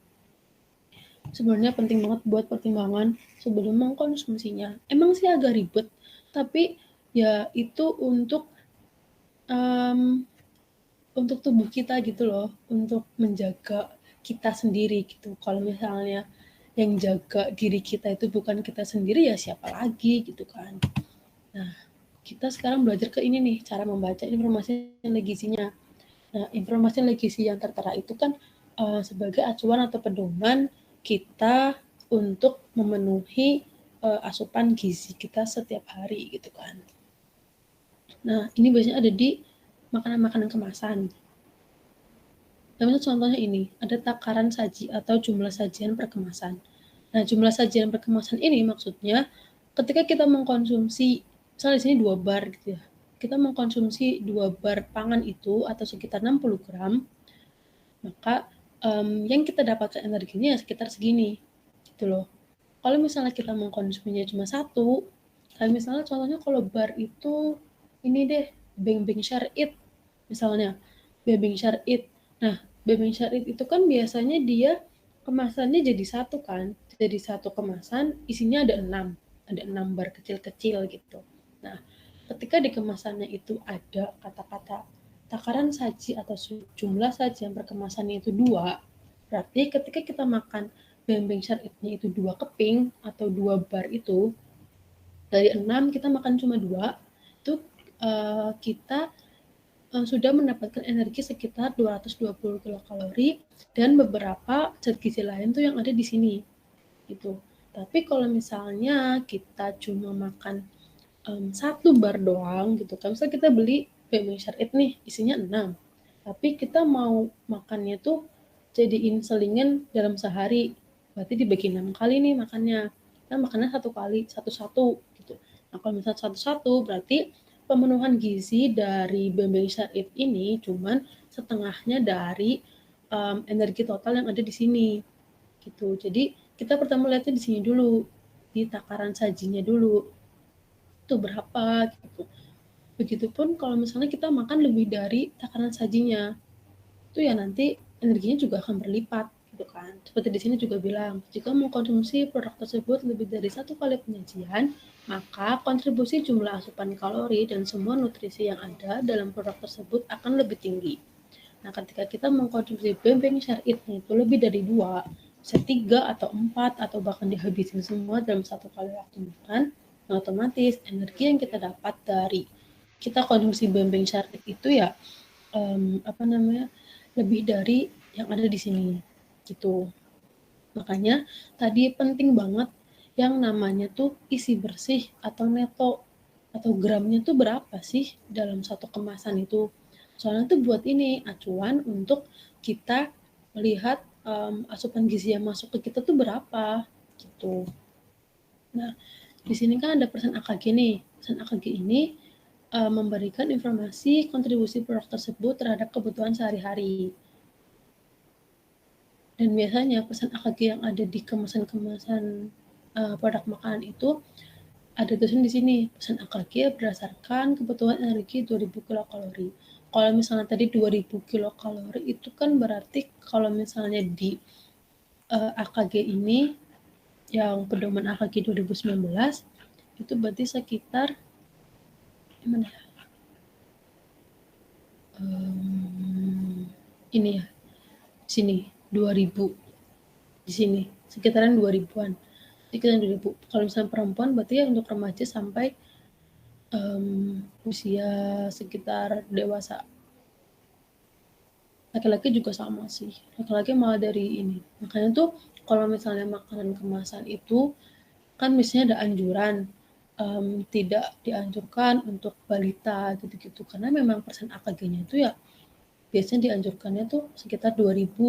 Sebenarnya penting banget buat pertimbangan sebelum mengkonsumsinya. Emang sih agak ribet, tapi ya itu um, untuk tubuh kita gitu loh, untuk menjaga kita sendiri gitu. Kalau misalnya yang jaga diri kita itu bukan kita sendiri ya siapa lagi gitu kan. Nah, kita sekarang belajar ke ini nih, cara membaca informasi nilai gizinya. Nah, informasi nilai gizi yang tertera itu kan sebagai acuan atau pedoman kita untuk memenuhi asupan gizi kita setiap hari gitu kan. Nah, ini biasanya ada di makanan-makanan kemasan. Nah, contohnya ini, ada takaran saji atau jumlah sajian per kemasan. Nah, jumlah sajian per kemasan ini maksudnya ketika kita mengkonsumsi, misalnya di sini 2 bar gitu ya, kita mengkonsumsi 2 bar pangan itu atau sekitar 60 gram, maka yang kita dapatkan energinya sekitar segini, gitu loh. Kalau misalnya kita mengkonsumsinya cuma satu, kayak misalnya contohnya kalau bar itu ini deh, Beng Syar'id misalnya, Beng Syar'id. Nah, Beng Syar'id itu kan biasanya dia kemasannya jadi satu kan, jadi satu kemasan isinya ada 6 bar kecil-kecil gitu. Nah, ketika di kemasannya itu ada kata-kata takaran saji atau jumlah saji yang perkemasannya itu 2, berarti ketika kita makan beng syar'idnya itu 2 keping atau 2 bar itu, dari 6 kita makan cuma 2, itu kita sudah mendapatkan energi sekitar 220 kilokalori dan beberapa zat gizi lain tuh yang ada di sini gitu. Tapi kalau misalnya kita cuma makan 1 bar doang gitu kan, misalnya kita beli beng syar'id nih isinya 6, tapi kita mau makannya tuh jadiin selingan dalam sehari, berarti dibagi 6 kali nih makannya. Kita makannya 1 kali, satu-satu gitu. Nah, kalau misalnya satu-satu berarti pemenuhan gizi dari beng syar'id ini cuman setengahnya dari energi total yang ada di sini gitu. Jadi kita pertama lihatnya di sini dulu, di takaran sajinya dulu. Itu berapa gitu. Begitupun kalau misalnya kita makan lebih dari takaran sajinya, itu ya nanti energinya juga akan berlipat gitu kan. Seperti di sini juga bilang, jika mengkonsumsi produk tersebut lebih dari 1 kali penyajian, maka kontribusi jumlah asupan kalori dan semua nutrisi yang ada dalam produk tersebut akan lebih tinggi. Nah, ketika kita mengkonsumsi beng syar'idnya itu lebih dari 2, bisa 3 atau 4 atau bahkan dihabisin semua dalam 1 kali waktu makan, nah otomatis energi yang kita dapat dari kita konsumsi beng syar'id itu ya lebih dari yang ada di sini gitu. Makanya tadi penting banget yang namanya tuh isi bersih atau neto atau gramnya tuh berapa sih dalam satu kemasan itu. Soalnya tuh buat ini acuan untuk kita melihat asupan gizi yang masuk ke kita tuh berapa gitu. Nah, di sini kan ada persen AKG nih. Persen AKG ini memberikan informasi kontribusi produk tersebut terhadap kebutuhan sehari-hari. Dan biasanya persen AKG yang ada di kemasan-kemasan produk makanan itu ada tulisan di sini, persen AKG berdasarkan kebutuhan energi 2000 kilokalori. Kalau misalnya tadi 2000 kilokalori itu kan berarti kalau misalnya di AKG ini yang pedoman AKG 2019 itu berarti sekitar gimana ya? Ini ya, sini 2000 di sini sekitaran 2000-an. Sekitaran 2000. Kalau misalnya perempuan berarti ya untuk remaja sampai usia sekitar dewasa. Laki-laki juga sama sih. Laki-laki malah dari ini. Makanya tuh kalau misalnya makanan kemasan itu kan misalnya ada anjuran tidak dianjurkan untuk balita gitu-gitu karena memang persen AKG-nya itu ya biasanya dianjurkannya tuh sekitar 2000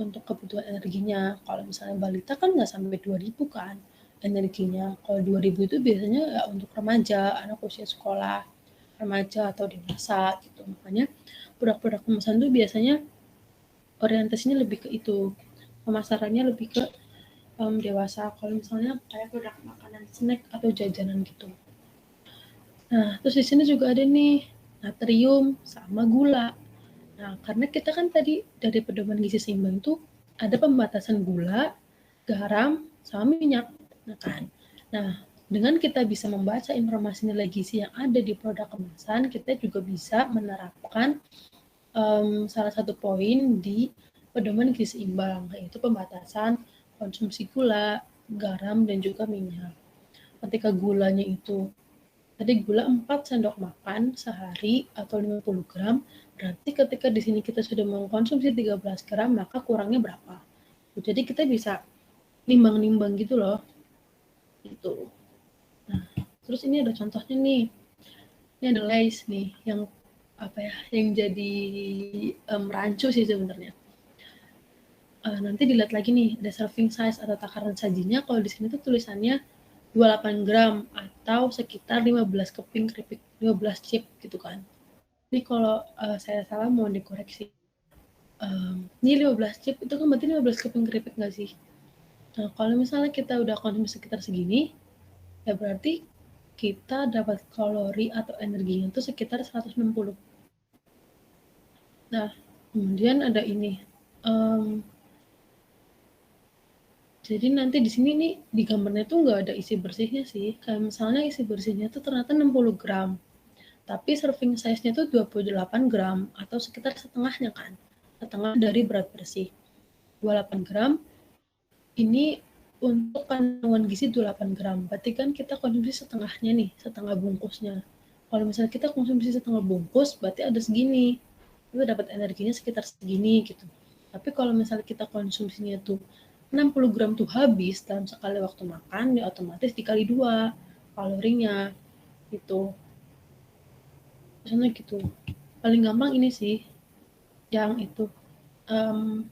untuk kebutuhan energinya. Kalau misalnya balita kan nggak sampai 2000 kan energinya. Kalau 2000 itu biasanya ya untuk remaja, anak usia sekolah, remaja atau dewasa gitu. Makanya produk-produk kemasan tuh biasanya orientasinya lebih ke itu. Pemasarannya lebih ke dewasa. Kalau misalnya kayak produk makanan snack atau jajanan gitu. Nah, terus di sini juga ada nih natrium sama gula. Nah, karena kita kan tadi dari pedoman gizi seimbang itu ada pembatasan gula, garam, sama minyak. Nah, kan. Nah, dengan kita bisa membaca informasi nilai gizi yang ada di produk kemasan, kita juga bisa menerapkan salah satu poin di pedoman gizi seimbang, yaitu pembatasan konsumsi gula, garam, dan juga minyak. Ketika gulanya itu tadi gula 4 sendok makan sehari atau 50 gram, berarti ketika di sini kita sudah mengkonsumsi 13 gram, maka kurangnya berapa? Jadi kita bisa nimbang-nimbang gitu loh. Gitu. Nah, terus ini ada contohnya nih. Ini ada Lays nih yang apa ya, yang jadi rancu sih sebenarnya. Nanti dilihat lagi nih, ada serving size atau takaran sajinya. Kalau di sini tuh tulisannya 28 gram atau sekitar 15 keping keripik, 15 chip gitu kan. Ini kalau saya salah mau dikoreksi. Ini 15 chip itu kan berarti 15 keping keripik nggak sih? Nah, kalau misalnya kita udah konsumsi sekitar segini, ya berarti kita dapat kalori atau energinya itu sekitar 160. Nah, kemudian ada ini. Jadi nanti di sini nih di gambarnya tuh nggak ada isi bersihnya sih. Kayak misalnya isi bersihnya tuh ternyata 60 gram. Tapi serving size-nya tuh 28 gram atau sekitar setengahnya kan. Setengah dari berat bersih. 28 gram ini untuk kandungan gizi 28 gram. Berarti kan kita konsumsi setengahnya nih, setengah bungkusnya. Kalau misalnya kita konsumsi setengah bungkus, berarti ada segini. Kita dapat energinya sekitar segini gitu. Tapi kalau misalnya kita konsumsinya tuh 60 gram tuh habis dalam sekali waktu makan, ya otomatis dikali 2 kalorinya gitu. Misalnya gitu. Paling gampang ini sih, yang itu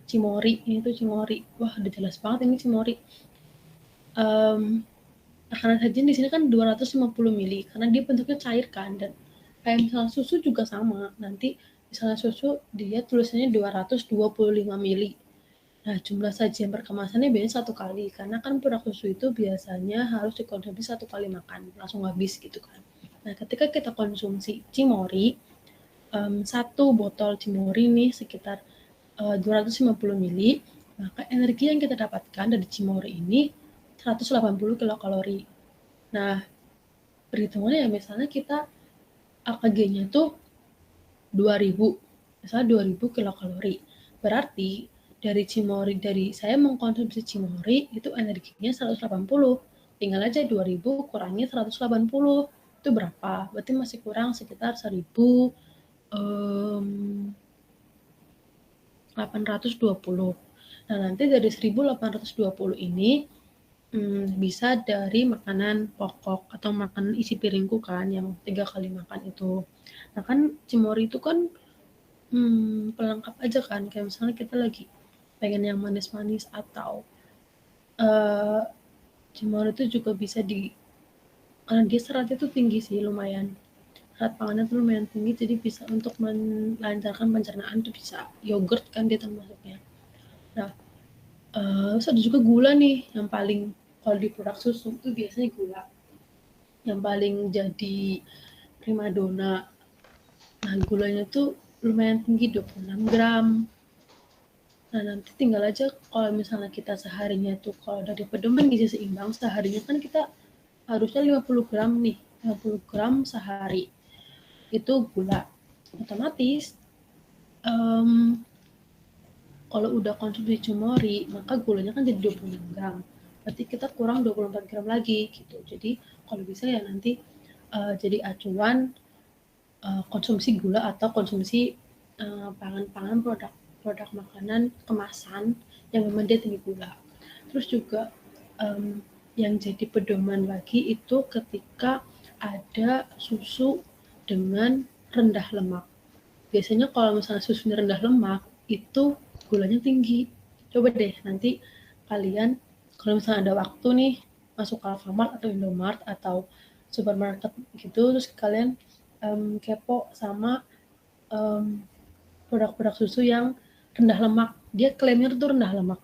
cimori. Ini tuh cimori. Wah, udah jelas banget ini cimori. Takaran sajian di sini kan 250 ml karena dia bentuknya cair kan, dan kayak misalnya susu juga sama. Nanti misalnya susu dia tulisannya 225 ml. Nah, jumlah sajian per kemasannya biasanya 1 kali, karena kan produk susu itu biasanya harus dikonsumsi 1 kali makan, langsung habis gitu kan. Nah, ketika kita konsumsi cimori, 1 botol cimori nih sekitar 250 ml, maka energi yang kita dapatkan dari cimori ini 180 kilokalori. Nah, perhitungannya ya misalnya kita AKG-nya tuh 2000, misalnya 2000 kilokalori. Berarti dari cimori, dari saya mengkonsumsi cimori itu energinya 180. Tinggal aja 2000 kurangi 180. Itu berapa? Berarti masih kurang sekitar 1820. Nah, nanti dari 1820 ini bisa dari makanan pokok atau makanan isi piringku kan yang 3 kali makan itu. Nah kan cimori itu kan pelengkap aja kan, kayak misalnya kita lagi pengen yang manis-manis atau cimori itu juga bisa karena dia seratnya tuh tinggi sih, lumayan serat pangannya tuh lumayan tinggi, jadi bisa untuk melancarkan pencernaan tuh bisa. Yogurt kan dia termasuknya. Nah, terus ada juga gula nih yang paling, kalau di produk susu tuh biasanya gula yang paling jadi primadona. Nah, gulanya tuh lumayan tinggi, 26 gram. Nah, nanti tinggal aja kalau misalnya kita seharinya tuh kalau dari pedoman gizi seimbang, seharinya kan kita harusnya 50 gram nih, 50 gram sehari. Itu gula. Otomatis um, kalau udah konsumsi cumori, maka gulanya kan jadi 26 gram. Berarti kita kurang 24 gram lagi gitu. Jadi kalau bisa ya nanti jadi acuan konsumsi gula atau konsumsi pangan-pangan produk makanan kemasan yang memang dia tinggi gula. Terus juga yang jadi pedoman lagi itu ketika ada susu dengan rendah lemak. Biasanya kalau misalnya susunya rendah lemak itu gulanya tinggi. Coba deh nanti kalian kalau misalnya ada waktu nih masuk Alfamart atau Indomart atau supermarket gitu, terus kalian kepo sama produk-produk susu yang rendah lemak. Dia klaimnya tuh rendah lemak.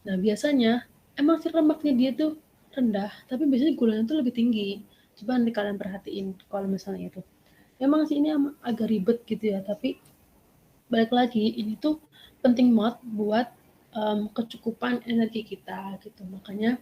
Nah biasanya emang sih lemaknya dia tuh rendah, tapi biasanya gulanya tuh lebih tinggi. Coba nanti kalian perhatiin kalau misalnya itu. Emang sih ini agak ribet gitu ya, tapi balik lagi ini tuh penting banget buat kecukupan energi kita gitu. Makanya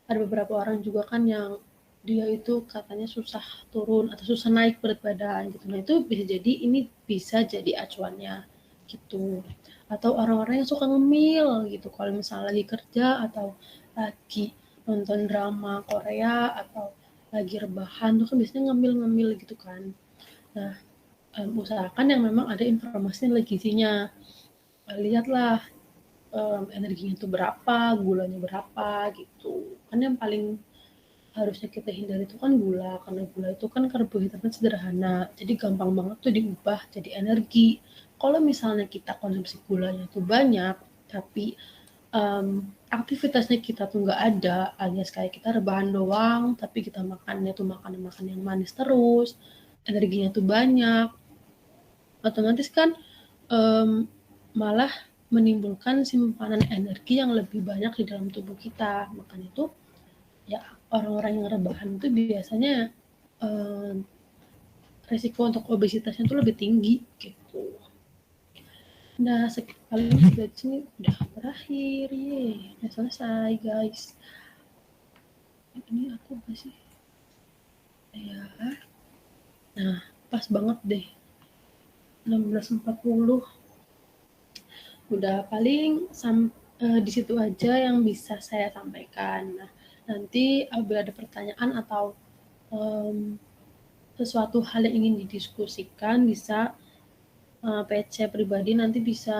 ada beberapa orang juga kan yang dia itu katanya susah turun atau susah naik berat badan gitu. Nah itu bisa jadi ini bisa jadi acuannya gitu. Atau orang-orang yang suka ngemil gitu. Kalau misalnya lagi kerja atau lagi nonton drama Korea atau lagi rebahan tuh kan biasanya ngemil-ngemil gitu kan. Nah usahakan yang memang ada informasi gizinya. Lihatlah energinya itu berapa, gulanya berapa gitu. Kan yang paling harusnya kita hindari itu kan gula, karena gula itu kan karbohidratnya sederhana, jadi gampang banget tuh diubah jadi energi. Kalau misalnya kita konsumsi gulanya tuh banyak, tapi aktivitasnya kita tuh nggak ada, alias kayak kita rebahan doang, tapi kita makannya tuh makan yang manis terus, energinya tuh banyak, otomatis kan malah menimbulkan simpanan energi yang lebih banyak di dalam tubuh kita. Makanya itu ya orang-orang yang rebahan itu biasanya resiko untuk obesitasnya tuh lebih tinggi gitu. Nah, paling dari sini udah berakhir, ye, udah selesai guys. Ini aku masih ya, nah pas banget deh 16.40. Udah paling di situ aja yang bisa saya sampaikan. Nah, nanti apabila ada pertanyaan atau sesuatu hal yang ingin didiskusikan bisa PC pribadi, nanti bisa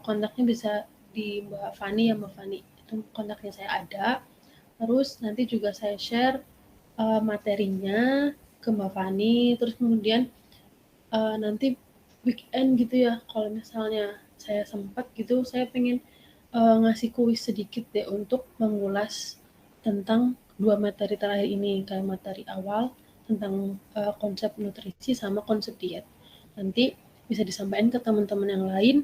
kontaknya bisa di Mbak Fani ya, Mbak Fani itu kontaknya saya ada. Terus nanti juga saya share materinya ke Mbak Fani. Terus kemudian nanti weekend gitu ya, kalau misalnya saya sempat gitu, saya pengen ngasih kuis sedikit deh untuk mengulas tentang dua materi terakhir ini, kayak materi awal tentang konsep nutrisi sama konsep diet. Nanti bisa disampaikan ke teman-teman yang lain.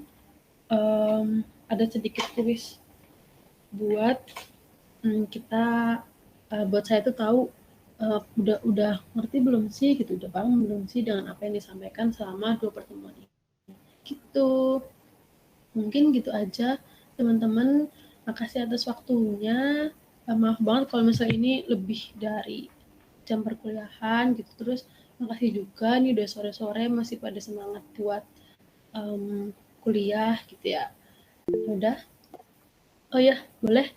Ada sedikit kuis buat kita buat saya tuh tahu udah ngerti belum sih gitu, udah paham belum sih dengan apa yang disampaikan selama dua pertemuan ini gitu. Mungkin gitu aja teman-teman, makasih atas waktunya. Maaf banget kalau misalnya ini lebih dari jam perkuliahan gitu. Terus makasih juga nih udah sore-sore masih pada semangat buat kuliah gitu ya. Udah, oh ya boleh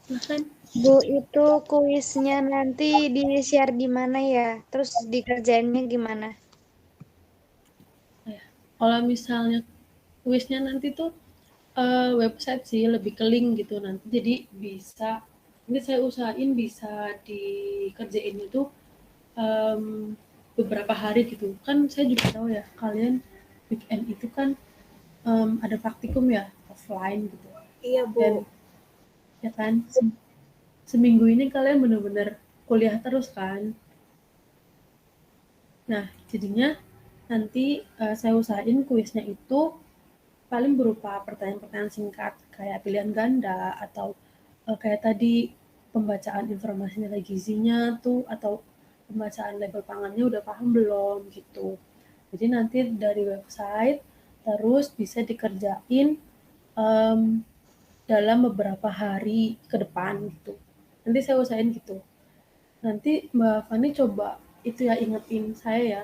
silahkan. Bu, itu kuisnya nanti di-share di mana ya? Terus dikerjainnya gimana? Ya. Kalau misalnya kuisnya nanti tuh website sih, lebih ke link gitu nanti, jadi bisa ini saya usahain bisa dikerjain itu beberapa hari gitu kan. Saya juga tahu ya kalian weekend itu kan ada praktikum ya offline gitu. Iya, Bu. Dan ya kan seminggu ini kalian bener-bener kuliah terus kan. Nah jadinya nanti saya usahain kuisnya itu paling berupa pertanyaan-pertanyaan singkat kayak pilihan ganda atau kayak tadi pembacaan informasi nilai gizinya tuh, atau pembacaan label pangannya udah paham belum gitu. Jadi nanti dari website terus bisa dikerjain dalam beberapa hari ke depan gitu. Nanti saya usahain gitu. Nanti Mbak Fani coba itu ya ingetin saya ya.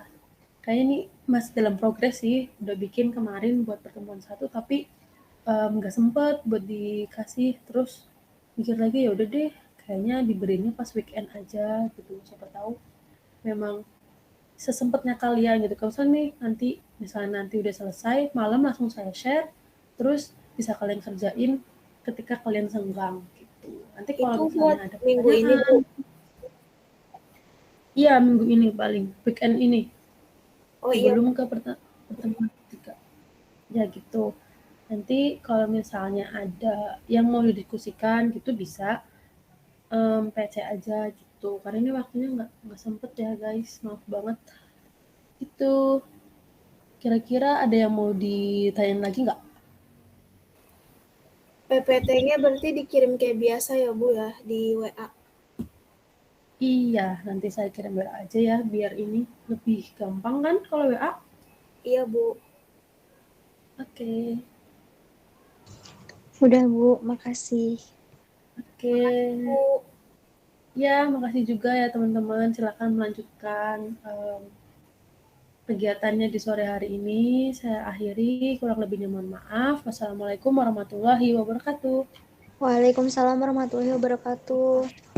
Kayaknya ini masih dalam progres sih. Udah bikin kemarin buat pertemuan 1 tapi nggak sempet buat dikasih. Terus mikir lagi ya udah deh kayaknya diberinya pas weekend aja gitu. Siapa tahu memang sesempatnya kalian gitu. Kalau misalnya nanti udah selesai, malam langsung saya share, terus bisa kalian kerjain ketika kalian senggang gitu. Nanti kalau Itu buat misalnya ada minggu ini, Bu. iya minggu ini paling weekend ini Oh iya, sebelum ke pertemuan ketiga. Ya gitu. Nanti kalau misalnya ada yang mau didiskusikan gitu bisa PC aja gitu. Karena ini waktunya nggak sempet ya guys, maaf banget. Itu kira-kira ada yang mau ditanyain lagi nggak? PPT-nya berarti dikirim kayak biasa ya, Bu ya, di WA. Iya, nanti saya kirim WA aja ya, biar ini lebih gampang kan kalau WA? Iya, Bu. Oke, Udah Bu, makasih. oke. Bu, Ya, makasih juga ya teman-teman. Silakan melanjutkan kegiatannya di sore hari ini. Saya akhiri, kurang lebihnya mohon maaf. Wassalamualaikum warahmatullahi wabarakatuh. Waalaikumsalam warahmatullahi wabarakatuh.